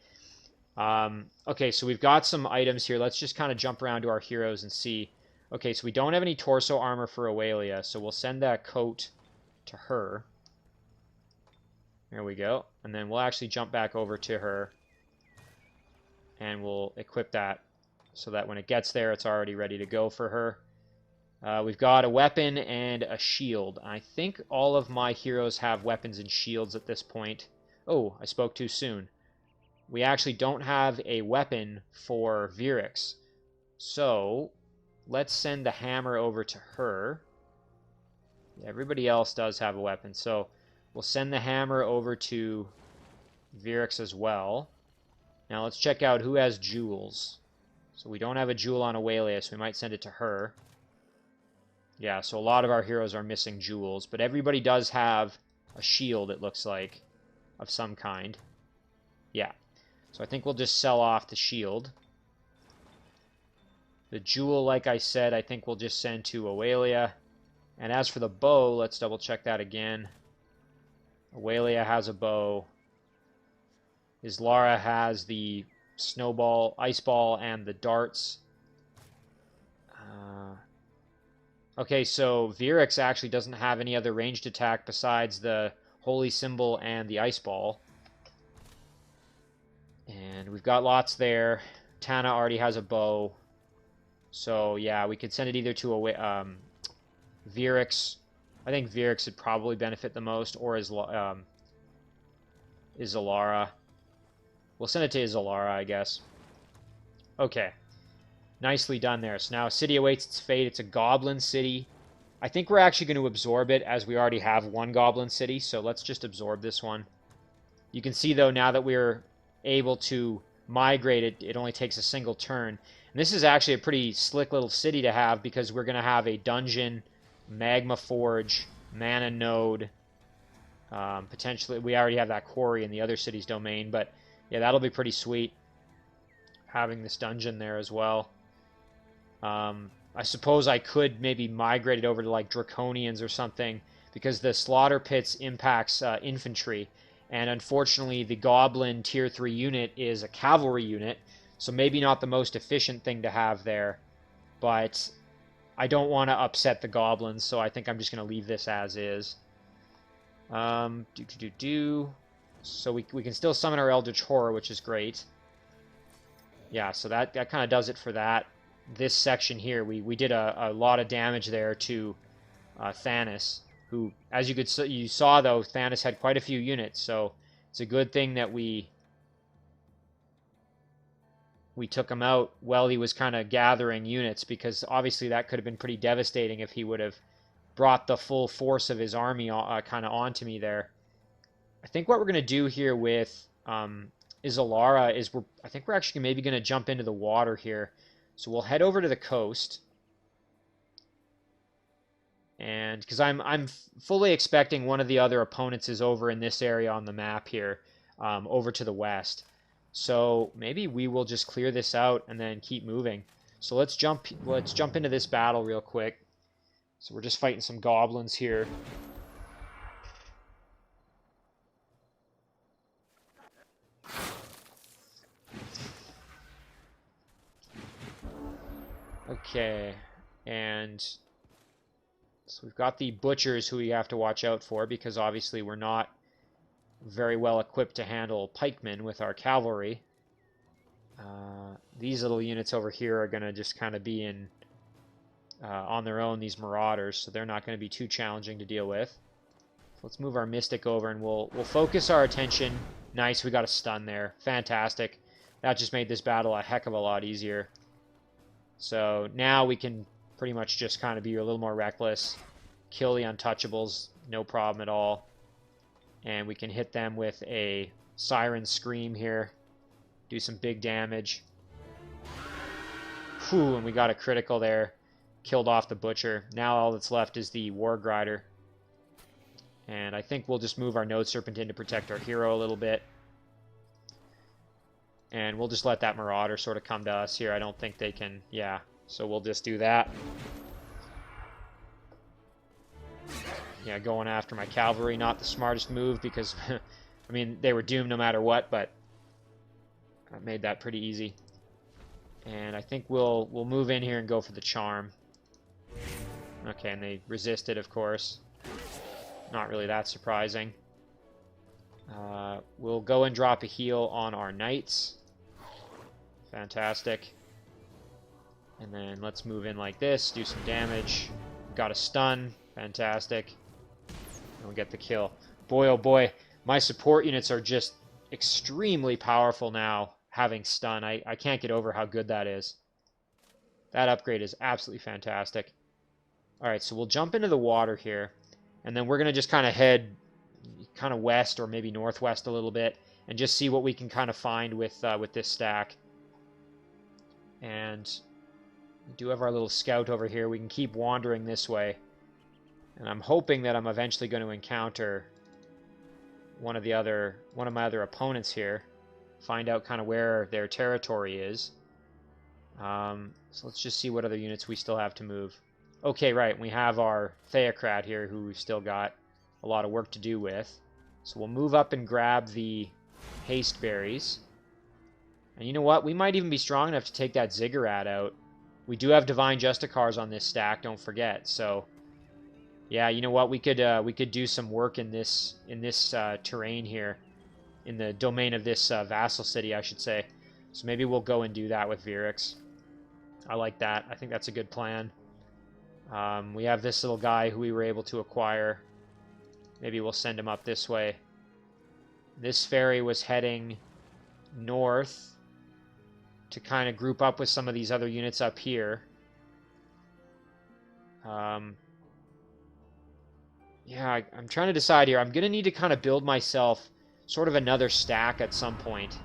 okay, so we've got some items here. Let's just kind of jump around to our heroes and see. Okay, so we don't have any torso armor for Aurelia, so we'll send that coat to her. There we go. And then we'll actually jump back over to her. And we'll equip that so that when it gets there, it's already ready to go for her. We've got a weapon and a shield. I think all of my heroes have weapons and shields at this point. Oh, I spoke too soon. We actually don't have a weapon for Virix. So, let's send the hammer over to her. Everybody else does have a weapon, so we'll send the hammer over to Virix as well. Now let's check out who has jewels. So we don't have a jewel on Aurelia, so we might send it to her. Yeah, so a lot of our heroes are missing jewels, but everybody does have a shield, it looks like, of some kind. Yeah, so I think we'll just sell off the shield. The jewel, like I said, I think we'll just send to Aurelia. And as for the bow, let's double check that again. Aurelia has a bow. Islara has the snowball, ice ball, and the darts. Okay, so Virix actually doesn't have any other ranged attack besides the Holy Symbol and the ice ball. And we've got lots there. Tana already has a bow. So, yeah, we could send it either to Virix. I think Virix would probably benefit the most, or Izalara. We'll send it to Izalara, I guess. Okay. Nicely done there. So now City Awaits Its Fate. It's a Goblin City. I think we're actually going to absorb it, as we already have one Goblin City, so let's just absorb this one. You can see, though, now that we're able to migrate it, it only takes a single turn. And this is actually a pretty slick little city to have, because we're going to have a dungeon, magma forge, mana node, potentially, we already have that quarry in the other city's domain, but yeah, that'll be pretty sweet, having this dungeon there as well. I suppose I could maybe migrate it over to like Draconians or something, because the Slaughter Pits impacts infantry, and unfortunately the Goblin Tier 3 unit is a cavalry unit, so maybe not the most efficient thing to have there, but I don't want to upset the Goblins, so I think I'm just going to leave this as is. So we can still summon our Eldritch Horror, which is great. Yeah, so that kind of does it for that. This section here, we did a lot of damage there to Thannis, who, as you saw though, Thannis had quite a few units, so it's a good thing that we took him out while he was kind of gathering units, because obviously that could have been pretty devastating if he would have brought the full force of his army kind of onto me there. I think what we're going to do here with Izalara is I think we're actually maybe going to jump into the water here. So we'll head over to the coast. And because I'm fully expecting one of the other opponents is over in this area on the map here, over to the west. So maybe we will just clear this out and then keep moving. So let's jump into this battle real quick. So we're just fighting some goblins here. Okay, and so we've got the butchers who we have to watch out for, because obviously we're not very well equipped to handle pikemen with our cavalry. These little units over here are going to just kind of be in on their own, these marauders, so they're not going to be too challenging to deal with. So let's move our mystic over, and we'll focus our attention. Nice, we got a stun there. Fantastic. That just made this battle a heck of a lot easier. So now we can pretty much just kind of be a little more reckless, kill the untouchables, no problem at all. And we can hit them with a Siren Scream here, do some big damage. Whew, and we got a critical there, killed off the Butcher. Now all that's left is the War Grider. And I think we'll just move our Node Serpent in to protect our hero a little bit. And we'll just let that Marauder sort of come to us here. I don't think they can... Yeah, so we'll just do that. Yeah, going after my cavalry, not the smartest move because, I mean, they were doomed no matter what, but I made that pretty easy. And I think we'll move in here and go for the charm. Okay, and they resisted, of course. Not really that surprising. We'll go and drop a heal on our knights. Fantastic. And then let's move in like this, do some damage. Got a stun. Fantastic. And we get the kill. Boy, oh boy, my support units are just extremely powerful now, having stun. I can't get over how good that is. That upgrade is absolutely fantastic. Alright, so we'll jump into the water here. And then we're going to just kind of head kind of west or maybe northwest a little bit. And just see what we can kind of find with this stack. And we do have our little scout over here. We can keep wandering this way. And I'm hoping that I'm eventually going to encounter one of my other opponents here. Find out kind of where their territory is. So let's just see what other units we still have to move. Okay, right, we have our Theocrat here who we've still got a lot of work to do with. So we'll move up and grab the haste berries. And you know what? We might even be strong enough to take that Ziggurat out. We do have Divine Justicars on this stack, don't forget. So, yeah, you know what? We could do some work in this terrain here, in the domain of this vassal city, I should say. So maybe we'll go and do that with Virix. I like that. I think that's a good plan. We have this little guy who we were able to acquire. Maybe we'll send him up this way. This ferry was heading north to kind of group up with some of these other units up here. Yeah, I'm trying to decide here. I'm going to need to kind of build myself sort of another stack at some point.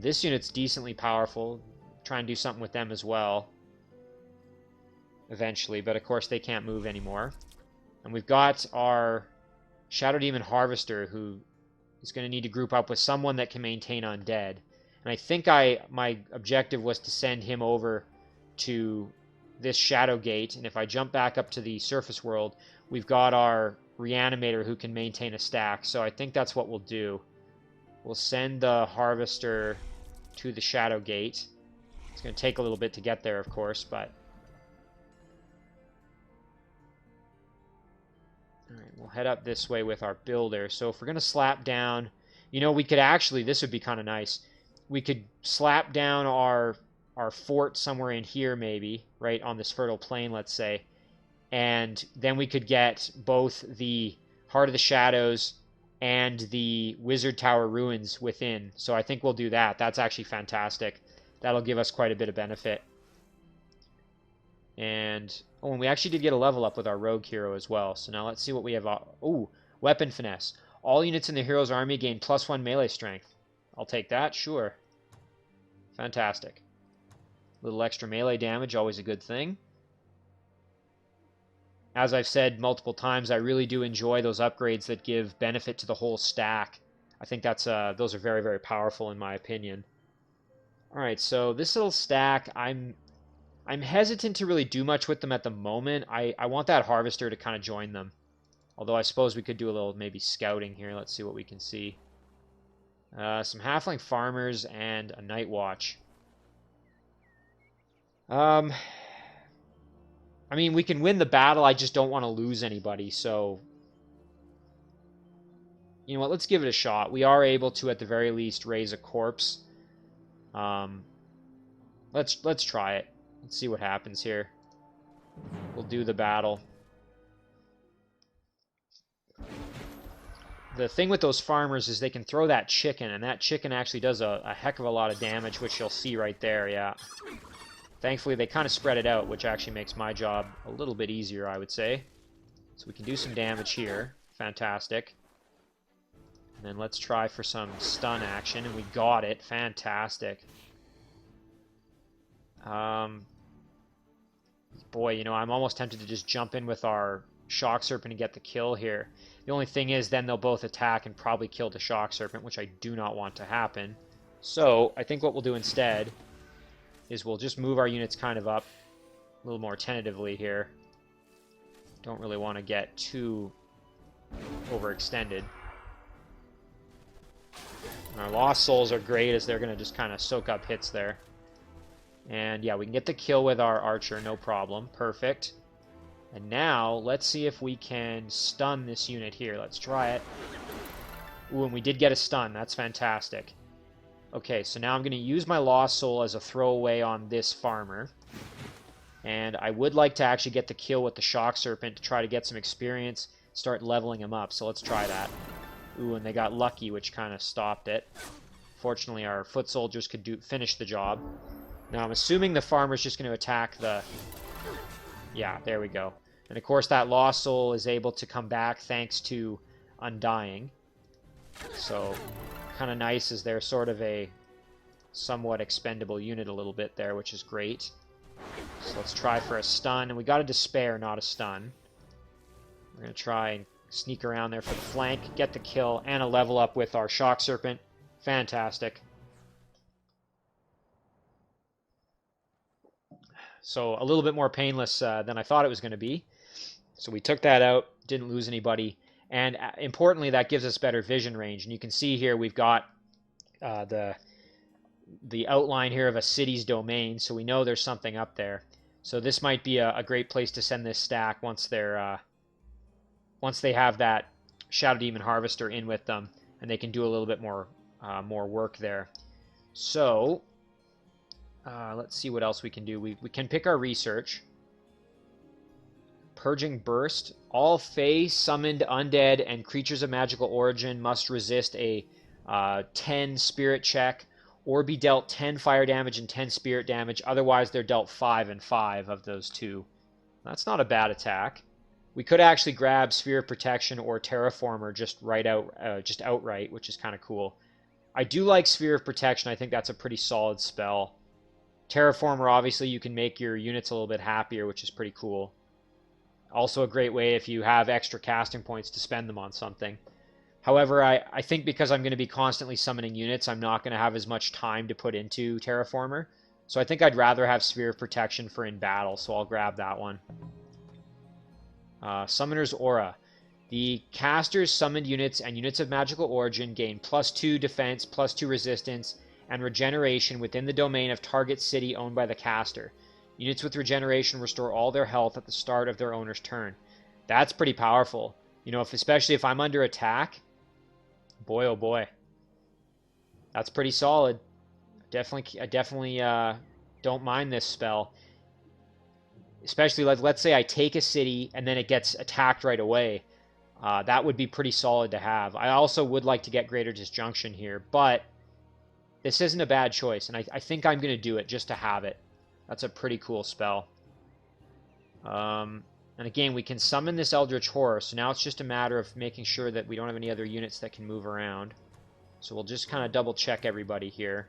This unit's decently powerful. Try and do something with them as well. Eventually, but of course they can't move anymore. And we've got our Shadow Demon Harvester, who is going to need to group up with someone that can maintain undead. And I think my objective was to send him over to this Shadow Gate, and if I jump back up to the surface world, we've got our Reanimator who can maintain a stack, so I think that's what we'll do. We'll send the Harvester to the Shadow Gate. It's going to take a little bit to get there, of course, but... Alright, we'll head up this way with our Builder. So if we're going to slap down... You know, we could actually... This would be kind of nice. We could slap down our fort somewhere in here, maybe, right on this fertile plain, let's say. And then we could get both the Heart of the Shadows and the Wizard Tower ruins within. So I think we'll do that. That's actually fantastic. That'll give us quite a bit of benefit. And, oh, and we actually did get a level up with our Rogue Hero as well. So now let's see what we have. Oh, Weapon Finesse. All units in the hero's army gain +1 melee strength. I'll take that, sure. Fantastic. A little extra melee damage, always a good thing. As I've said multiple times, I really do enjoy those upgrades that give benefit to the whole stack. I think that's those are very, very powerful in my opinion. Alright, so this little stack, I'm hesitant to really do much with them at the moment. I want that Harvester to kind of join them. Although I suppose we could do a little maybe scouting here. Let's see what we can see. Some Halfling Farmers and a Night Watch. I mean, we can win the battle. I just don't want to lose anybody. So, you know what? Let's give it a shot. We are able to, at the very least, raise a corpse. Let's try it. Let's see what happens here. We'll do the battle. The thing with those farmers is they can throw that chicken, and that chicken actually does a heck of a lot of damage, which you'll see right there, yeah. Thankfully, they kind of spread it out, which actually makes my job a little bit easier, I would say. So we can do some damage here. Fantastic. And then let's try for some stun action, and we got it. Fantastic. Boy, you know, I'm almost tempted to just jump in with our Shock Serpent and get the kill here. The only thing is then they'll both attack and probably kill the Shock Serpent, which I do not want to happen. So I think what we'll do instead is we'll just move our units kind of up a little more tentatively here. Don't really want to get too overextended. And our Lost Souls are great as they're going to just kind of soak up hits there. And yeah, we can get the kill with our archer, no problem. Perfect. And now, let's see if we can stun this unit here. Let's try it. Ooh, and we did get a stun. That's fantastic. Okay, so now I'm going to use my Lost Soul as a throwaway on this farmer. And I would like to actually get the kill with the Shock Serpent to try to get some experience, start leveling him up. So let's try that. Ooh, and they got lucky, which kind of stopped it. Fortunately, our foot soldiers could finish the job. Now, I'm assuming the farmer's just going to attack the... Yeah, there we go. And of course, that Lost Soul is able to come back thanks to Undying. So, kind of nice as they're sort of a somewhat expendable unit a little bit there, which is great. So let's try for a stun. And we got a Despair, not a stun. We're going to try and sneak around there for the flank, get the kill, and a level up with our Shock Serpent. Fantastic. So a little bit more painless than I thought it was going to be. So we took that out, didn't lose anybody. And importantly, that gives us better vision range. And you can see here we've got the outline here of a city's domain. So we know there's something up there. So this might be a great place to send this stack once they have that Shadow Demon Harvester in with them. And they can do a little bit more work there. So... let's see what else we can do. We can pick our research. Purging Burst. All Fae, summoned, undead, and creatures of magical origin must resist a 10 spirit check or be dealt 10 fire damage and 10 spirit damage. Otherwise, they're dealt 5 and 5 of those two. That's not a bad attack. We could actually grab Sphere of Protection or Terraformer just outright, which is kind of cool. I do like Sphere of Protection. I think that's a pretty solid spell. Terraformer, obviously, you can make your units a little bit happier, which is pretty cool. Also a great way if you have extra casting points to spend them on something. However, I think because I'm going to be constantly summoning units, I'm not going to have as much time to put into Terraformer. So I think I'd rather have Sphere of Protection for in battle, so I'll grab that one. Summoner's Aura. The caster's summoned units and units of magical origin gain +2 defense, +2 resistance, and regeneration within the domain of target city owned by the caster. Units with regeneration restore all their health at the start of their owner's turn. That's pretty powerful. You know, especially if I'm under attack, boy oh boy. That's pretty solid. I definitely don't mind this spell. Especially, let's say I take a city and then it gets attacked right away. That would be pretty solid to have. I also would like to get Greater Disjunction here, but this isn't a bad choice, and I think I'm going to do it just to have it. That's a pretty cool spell. And again, we can summon this Eldritch Horror, so now it's just a matter of making sure that we don't have any other units that can move around. So we'll just kind of double check everybody here.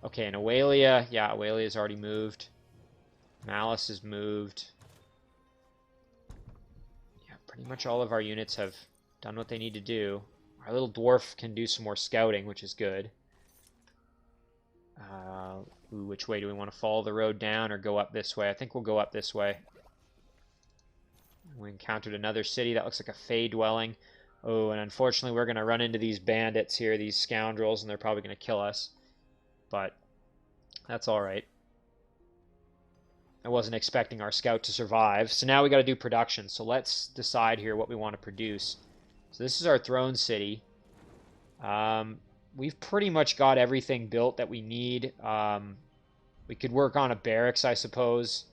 Okay, and Aurelia, yeah, Aurelia's already moved. Malus is moved. Yeah, pretty much all of our units have done what they need to do. Our little dwarf can do some more scouting, which is good. Which way do we want to follow the road down or go up this way? I think we'll go up this way. We encountered another city that looks like a Fey dwelling. Oh, and unfortunately we're going to run into these bandits here, these scoundrels, and they're probably going to kill us. But that's all right. I wasn't expecting our scout to survive. So now we got to do production. So let's decide here what we want to produce. So this is our throne city. We've pretty much got everything built that we need. We could work on a barracks, I suppose.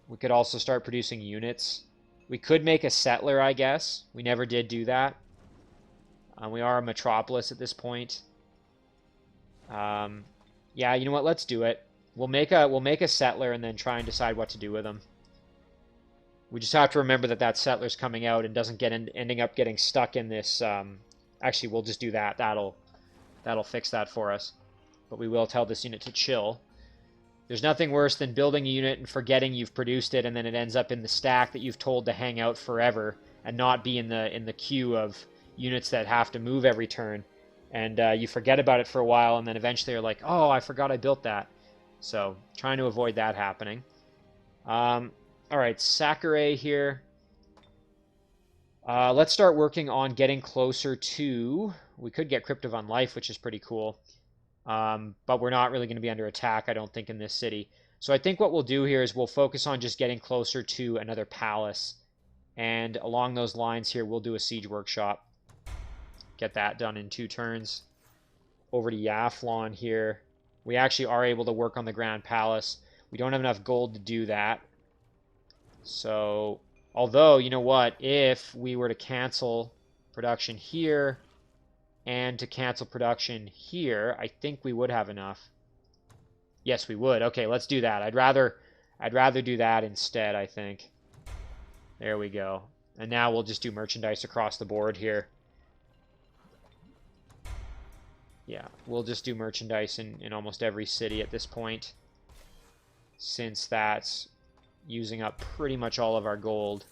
We could also start producing units. We could make a settler, I guess. We never did do that. We are a metropolis at this point. Yeah, you know what? Let's do it. We'll make a settler and then try and decide what to do with them. We just have to remember that that settler's coming out and doesn't get ending up getting stuck in this. Actually, we'll just do that. That'll fix that for us. But we will tell this unit to chill. There's nothing worse than building a unit and forgetting you've produced it, and then it ends up in the stack that you've told to hang out forever and not be in the queue of units that have to move every turn. And you forget about it for a while, and then eventually you're like, oh, I forgot I built that. So, trying to avoid that happening. Alright, Sakurai here. Let's start working on getting closer to... We could get Crypt of Unlife, which is pretty cool. But we're not really going to be under attack, I don't think, in this city. So I think what we'll do here is we'll focus on just getting closer to another palace. And along those lines here, we'll do a siege workshop. Get that done in 2 turns. Over to Yaflon here. We actually are able to work on the Grand Palace. We don't have enough gold to do that. So, although, you know what? If we were to cancel production here and to cancel production here, I think we would have enough. Yes, we would. Okay, let's do that. I'd rather do that instead, I think. There we go. And now we'll just do merchandise across the board here. Yeah, we'll just do merchandise in almost every city at this point, since that's using up pretty much all of our gold.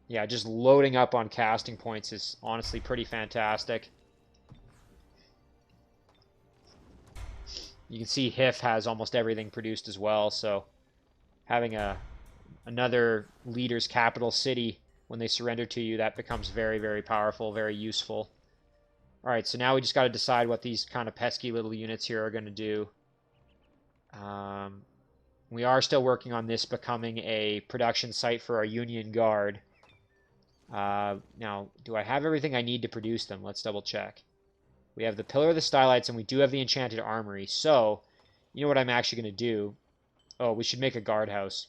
Yeah, just loading up on casting points is honestly pretty fantastic. You can see HIF has almost everything produced as well, so having another leader's capital city when they surrender to you, that becomes very, very powerful, very useful. Alright, so now we just got to decide what these kind of pesky little units here are going to do. We are still working on this becoming a production site for our Union Guard. Now, do I have everything I need to produce them? Let's double check. We have the Pillar of the Stylites, and we do have the Enchanted Armory. So, you know what I'm actually going to do? Oh, we should make a guardhouse.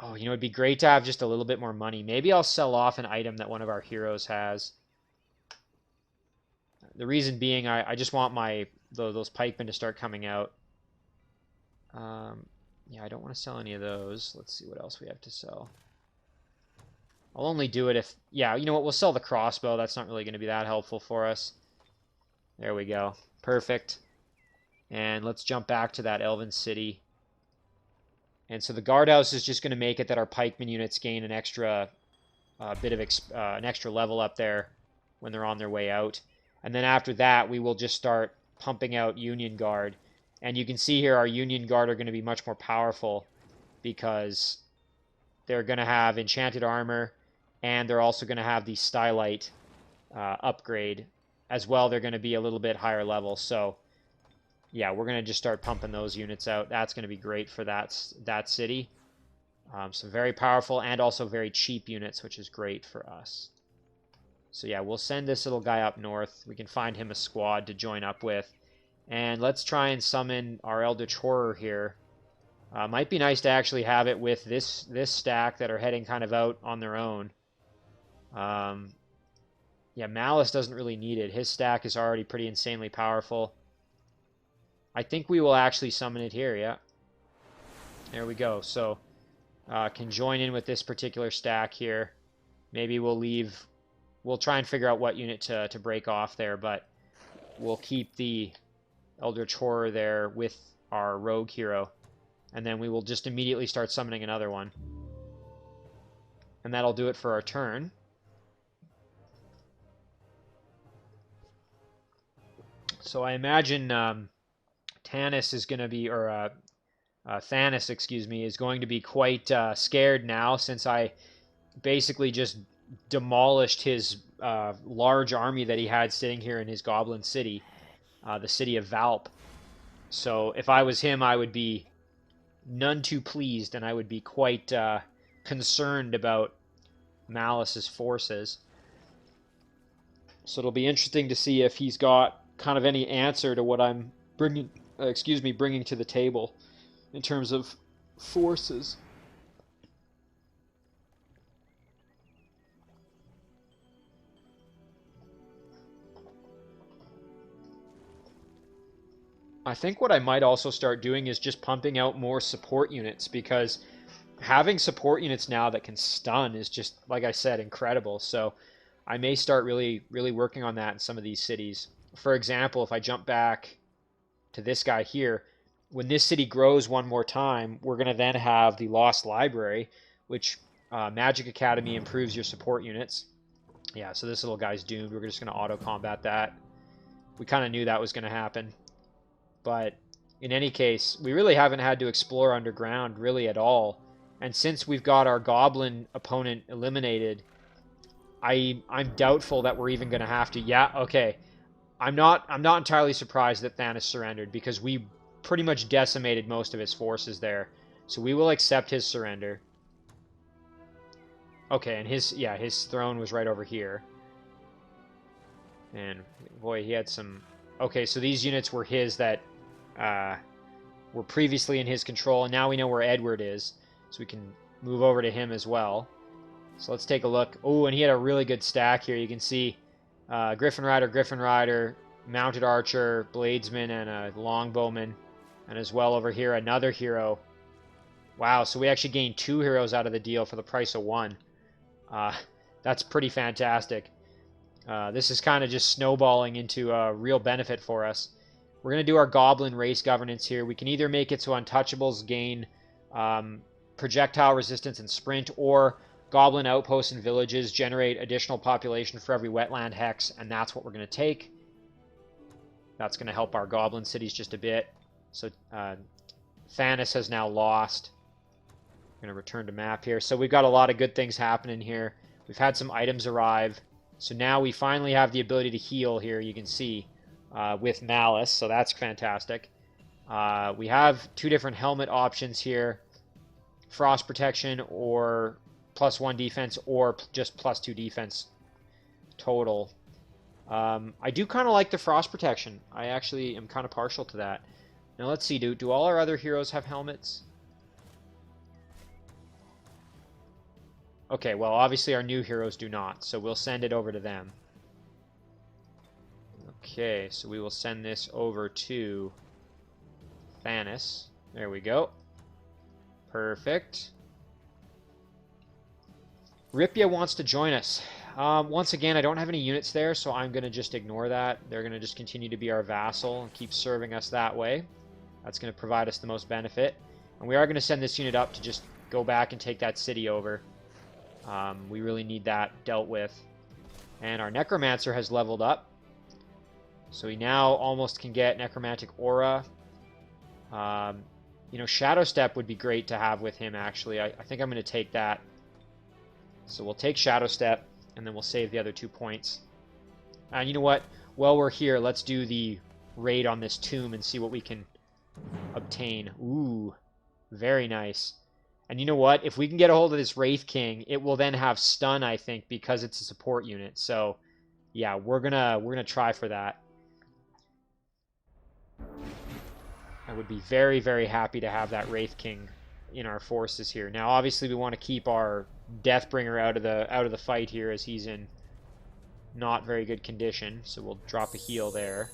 Oh, you know, it'd be great to have just a little bit more money. Maybe I'll sell off an item that one of our heroes has. The reason being, I just want those pikemen to start coming out. Yeah, I don't want to sell any of those. Let's see what else we have to sell. I'll only do it if... Yeah, you know what? We'll sell the crossbow. That's not really going to be that helpful for us. There we go. Perfect. And let's jump back to that Elven City. And so the guardhouse is just going to make it that our pikeman units gain an extra an extra level up there when they're on their way out. And then after that, we will just start pumping out Union Guard. And you can see here our Union Guard are going to be much more powerful because they're going to have enchanted armor, and they're also going to have the Stylite upgrade as well. They're going to be a little bit higher level. So yeah, we're going to just start pumping those units out. That's going to be great for that city. Some very powerful and also very cheap units, which is great for us. So yeah, we'll send this little guy up north. We can find him a squad to join up with. And let's try and summon our Eldritch Horror here. Might be nice to actually have it with this stack that are heading kind of out on their own. Yeah, Malus doesn't really need it. His stack is already pretty insanely powerful. I think we will actually summon it here, yeah. There we go. So, can join in with this particular stack here. Maybe we'll leave... We'll try and figure out what unit to break off there, but we'll keep the Eldritch Horror there with our rogue hero. And then we will just immediately start summoning another one. And that'll do it for our turn. So I imagine Thannis is going to be, or Thannis, excuse me, is going to be quite scared now, since I basically just demolished his large army that he had sitting here in his Goblin City. the city of Valp. So if I was him, I would be none too pleased, and I would be quite concerned about Malus's forces. So it'll be interesting to see if he's got kind of any answer to what I'm bringing to the table in terms of forces. I think what I might also start doing is just pumping out more support units, because having support units now that can stun is just, like I said, incredible. So I may start really working on that in some of these cities. For example, if I jump back to this guy here, when this city grows one more time, we're going to then have the Lost Library, which Magic Academy improves your support units. Yeah, so this little guy's doomed. We're just going to auto-combat that. We kind of knew that was going to happen. But in any case, we really haven't had to explore underground really at all. And since we've got our goblin opponent eliminated, I'm doubtful that we're even going to have to. Yeah, okay. I'm not entirely surprised that Thannis surrendered, because we pretty much decimated most of his forces there. So we will accept his surrender. Okay, and his throne was right over here. And boy, he had some. Okay, so these units were his that were previously in his control, and now we know where Edward is, so we can move over to him as well. So let's take a look. Oh, and he had a really good stack here. You can see Griffin Rider, Mounted Archer, Bladesman, and a Longbowman, and as well over here another hero. Wow, so we actually gained 2 heroes out of the deal for the price of 1. That's pretty fantastic. This is kind of just snowballing into a real benefit for us. We're going to do our Goblin race governance here. We can either make it so Untouchables gain projectile resistance and sprint, or Goblin outposts and villages generate additional population for every wetland hex, and that's what we're going to take. That's going to help our Goblin cities just a bit. So Thannis has now lost. I'm going to return to map here. So we've got a lot of good things happening here. We've had some items arrive. So now we finally have the ability to heal here, you can see, with Malus. So that's fantastic. We have 2 different helmet options here. Frost protection, or +1 defense, or just +2 defense total. I do kind of like the frost protection. I actually am kind of partial to that. Now let's see, do all our other heroes have helmets? Okay, well obviously our new heroes do not, so we'll send it over to them. Okay, so we will send this over to Thannis. There we go. Perfect. Ripia wants to join us. Once again, I don't have any units there, so I'm going to just ignore that. They're going to just continue to be our vassal and keep serving us that way. That's going to provide us the most benefit. And we are going to send this unit up to just go back and take that city over. We really need that dealt with. And our Necromancer has leveled up. So he now almost can get Necromantic Aura. You know, Shadow Step would be great to have with him, actually. I think I'm going to take that. So we'll take Shadow Step, and then we'll save the other 2 points. And you know what? While we're here, let's do the raid on this tomb and see what we can obtain. Ooh, very nice. And you know what? If we can get a hold of this Wraith King, it will then have stun, I think, because it's a support unit. So, yeah, we're gonna try for that. I would be very, very happy to have that Wraith King in our forces here. Now, obviously, we want to keep our Deathbringer out of the fight here, as he's in not very good condition. So we'll drop a heal there.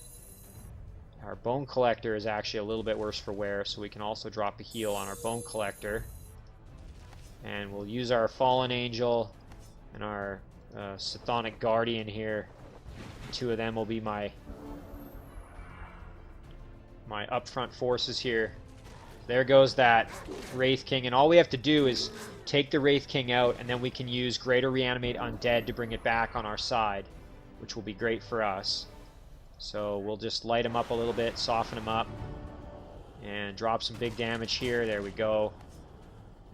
Our Bone Collector is actually a little bit worse for wear, so we can also drop a heal on our Bone Collector. And we'll use our Fallen Angel and our Chthonic Guardian here. 2 of them will be my upfront forces here. There goes that Wraith King, and all we have to do is take the Wraith King out, and then we can use Greater Reanimate Undead to bring it back on our side, which will be great for us. So we'll just light him up a little bit, soften him up, and drop some big damage here. There we go.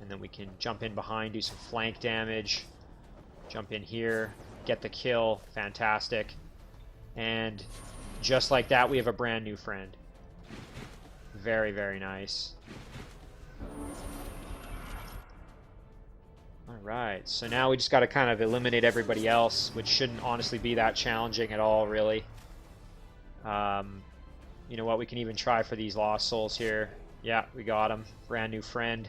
And then we can jump in behind, do some flank damage, jump in here, get the kill. Fantastic. And Just like that, we have a brand new friend. Very, very nice. Alright, so now we just got to kind of eliminate everybody else, which shouldn't honestly be that challenging at all, really. You know what, we can even try for these Lost Souls here. Yeah, we got him. Brand new friend.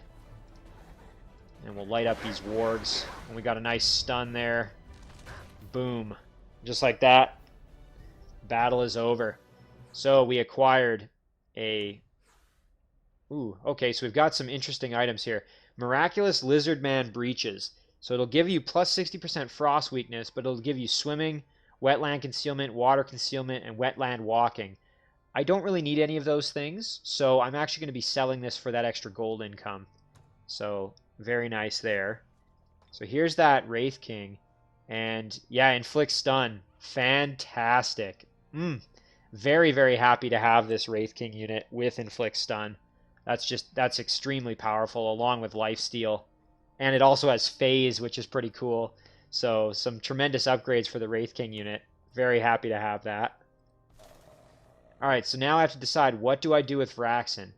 And we'll light up these wargs. And we got a nice stun there. Boom. Just like that. Battle is over. So we acquired a... Ooh, okay, so we've got some interesting items here. Miraculous Lizardman Breeches. So it'll give you plus 60% frost weakness, but it'll give you swimming, wetland concealment, water concealment, and wetland walking. I don't really need any of those things, so I'm actually going to be selling this for that extra gold income. So, very nice there. So here's that Wraith King. And, yeah, inflict stun. Fantastic. Very, very happy to have this Wraith King unit with inflict stun. That's extremely powerful, along with lifesteal. And it also has phase, which is pretty cool. So, some tremendous upgrades for the Wraith King unit. Very happy to have that. Alright, so now I have to decide, what do I do with Vraxen?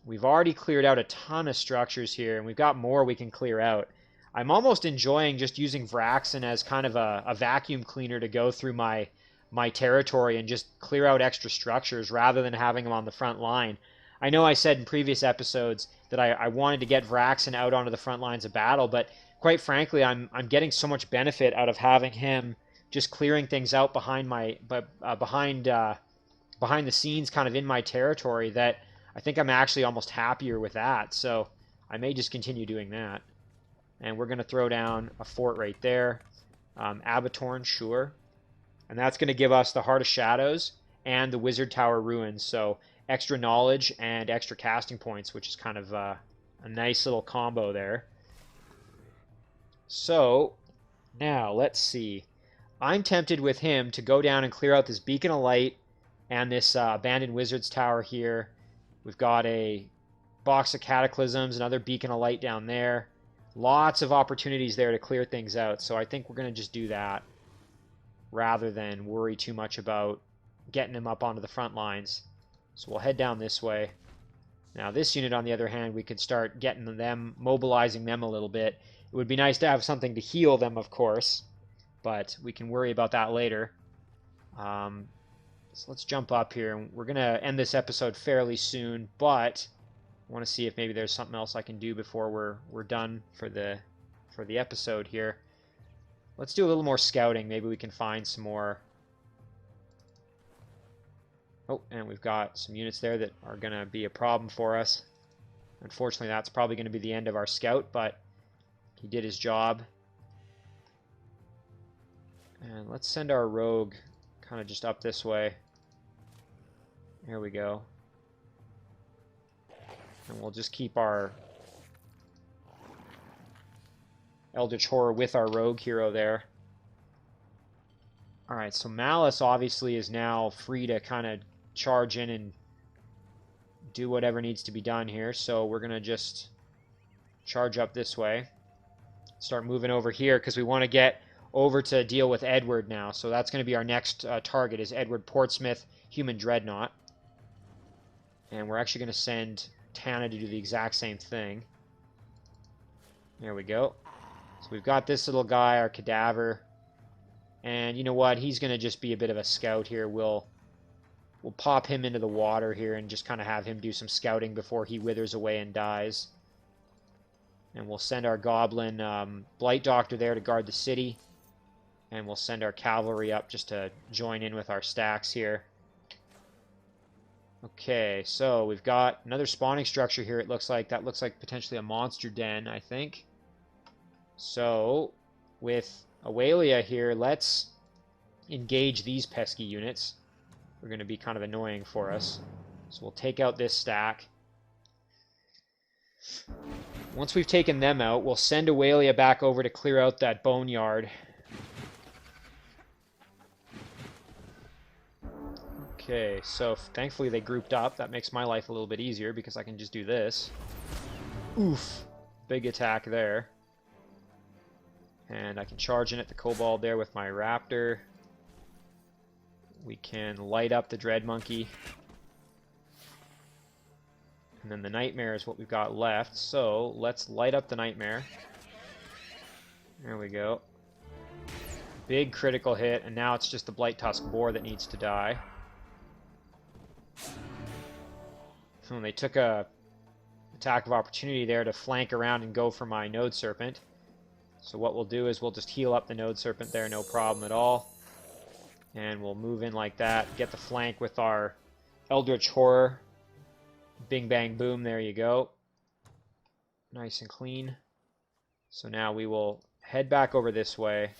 We've already cleared out a ton of structures here, and we've got more we can clear out. I'm almost enjoying just using Vraxen as kind of a vacuum cleaner to go through my territory and just clear out extra structures rather than having them on the front line. I know I said in previous episodes that I wanted to get Vraxen out onto the front lines of battle, but quite frankly, I'm getting so much benefit out of having him just clearing things out behind behind the scenes, kind of in my territory, that I think I'm actually almost happier with that. So I may just continue doing that. And we're going to throw down a fort right there. Abatorn, sure. And that's going to give us the Heart of Shadows and the Wizard Tower Ruins. So extra knowledge and extra casting points, which is kind of a nice little combo there. So now let's see. I'm tempted with him to go down and clear out this Beacon of Light and this Abandoned Wizard's Tower here. We've got a Box of Cataclysms, another Beacon of Light down there. Lots of opportunities there to clear things out, so I think we're going to just do that rather than worry too much about getting them up onto the front lines. So we'll head down this way. Now this unit, on the other hand, we could start getting them, mobilizing them a little bit. It would be nice to have something to heal them, of course, but we can worry about that later. So let's jump up here. We're going to end this episode fairly soon, but I want to see if maybe there's something else I can do before we're done for the episode here. Let's do a little more scouting. Maybe we can find some more. Oh, and we've got some units there that are going to be a problem for us. Unfortunately, that's probably going to be the end of our scout, but he did his job. And let's send our rogue kind of just up this way. Here we go. And we'll just keep our Eldritch Horror with our rogue hero there. Alright, so Malus obviously is now free to kind of charge in and do whatever needs to be done here. So we're going to just charge up this way. Start moving over here because we want to get over to deal with Edward now. So that's going to be our next target, is Edward Portsmouth, Human Dreadnought. And we're actually going to send Tana to do the exact same thing. There we go. So we've got this little guy, our Cadaver. And you know what? He's going to just be a bit of a scout here. We'll pop him into the water here and just kind of have him do some scouting before he withers away and dies. And we'll send our Goblin Blight Doctor there to guard the city. And we'll send our cavalry up just to join in with our stacks here. Okay, so we've got another spawning structure here, it looks like. That looks like potentially a monster den, I think. So, with Aurelia here, let's engage these pesky units. They're going to be kind of annoying for us. So we'll take out this stack. Once we've taken them out, we'll send Aurelia back over to clear out that boneyard. Okay, so thankfully they grouped up. That makes my life a little bit easier because I can just do this. Oof. Big attack there. And I can charge in at the Kobold there with my Raptor. We can light up the Dread Monkey. And then the Nightmare is what we've got left. So let's light up the Nightmare. There we go. Big critical hit, and now it's just the Blight Tusk Boar that needs to die. And they took a attack of opportunity there to flank around and go for my Node Serpent. So what we'll do is we'll just heal up the Node Serpent there, no problem at all. And we'll move in like that, get the flank with our Eldritch Horror. Bing, bang, boom, there you go. Nice and clean. So now we will head back over this way.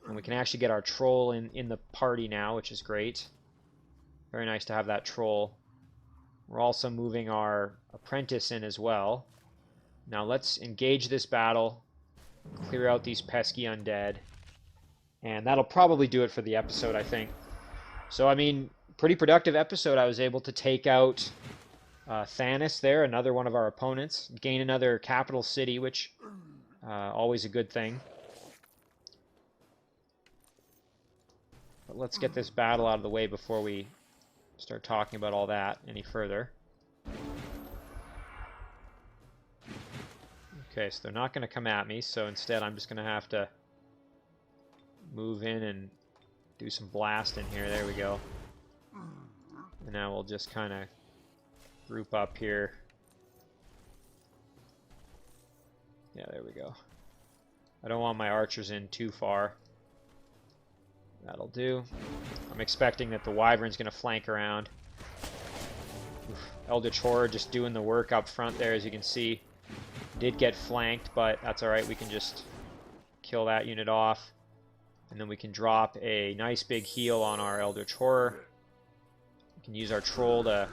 And we can actually get our Troll in the party now, which is great. Very nice to have that Troll. We're also moving our Apprentice in as well. Now let's engage this battle. Clear out these pesky undead. And that'll probably do it for the episode, I think. So, I mean, pretty productive episode. I was able to take out Thannis there, another one of our opponents. Gain another capital city, which always a good thing. But let's get this battle out of the way before we start talking about all that any further. Okay, so they're not going to come at me, so instead I'm just going to have to move in and do some blasting here. There we go. And now we'll just kind of group up here. Yeah, there we go. I don't want my archers in too far. That'll do. I'm expecting that the Wyvern's going to flank around. Oof. Eldritch Horror just doing the work up front there, as you can see. Did get flanked, but that's alright. We can just kill that unit off. And then we can drop a nice big heal on our Eldritch Horror. We can use our Troll to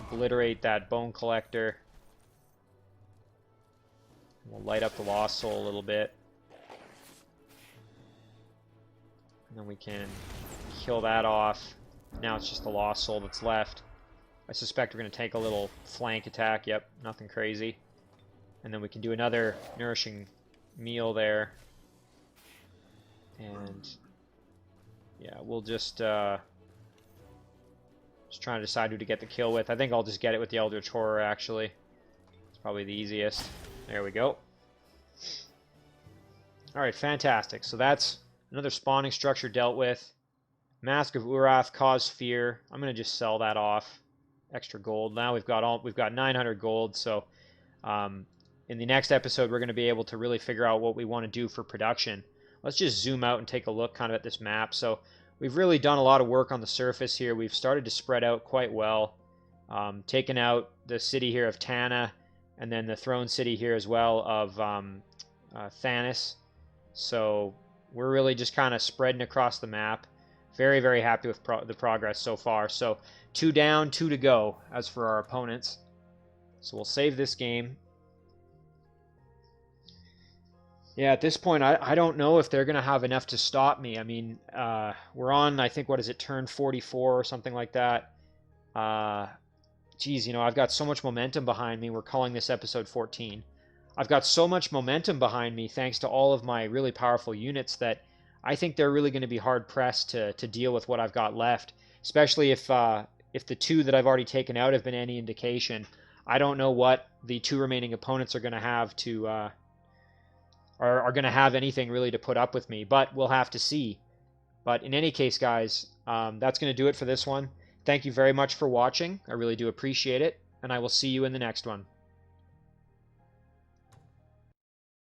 obliterate that Bone Collector. We'll light up the Lost Soul a little bit. And then we can kill that off. Now it's just the Lost Soul that's left. I suspect we're going to take a little flank attack. Yep, nothing crazy. And then we can do another Nourishing Meal there. And yeah, we'll just trying to decide who to get the kill with. I think I'll just get it with the Eldritch Horror, actually. It's probably the easiest. There we go. Alright, fantastic. So that's another spawning structure dealt with. Mask of Urath, Cause Fear. I'm going to just sell that off. Extra gold. Now we've got 900 gold, so in the next episode we're going to be able to really figure out what we want to do for production. Let's just zoom out and take a look kind of at this map. So we've really done a lot of work on the surface here. We've started to spread out quite well. Taken out the city here of Tana, and then the throne city here as well of Thannis. So we're really just kind of spreading across the map. Very, very happy with the progress so far. So 2 down, 2 to go as for our opponents. So we'll save this game. Yeah, at this point, I don't know if they're going to have enough to stop me. I mean, we're on, I think, what is it, turn 44 or something like that. Geez, you know, I've got so much momentum behind me. We're calling this episode 14. I've got so much momentum behind me thanks to all of my really powerful units that I think they're really going to be hard-pressed to deal with what I've got left, especially if the 2 that I've already taken out have been any indication. I don't know what the 2 remaining opponents are going to have to... are going to have anything really to put up with me, but we'll have to see. But in any case, guys, that's going to do it for this one. Thank you very much for watching. I really do appreciate it, and I will see you in the next one.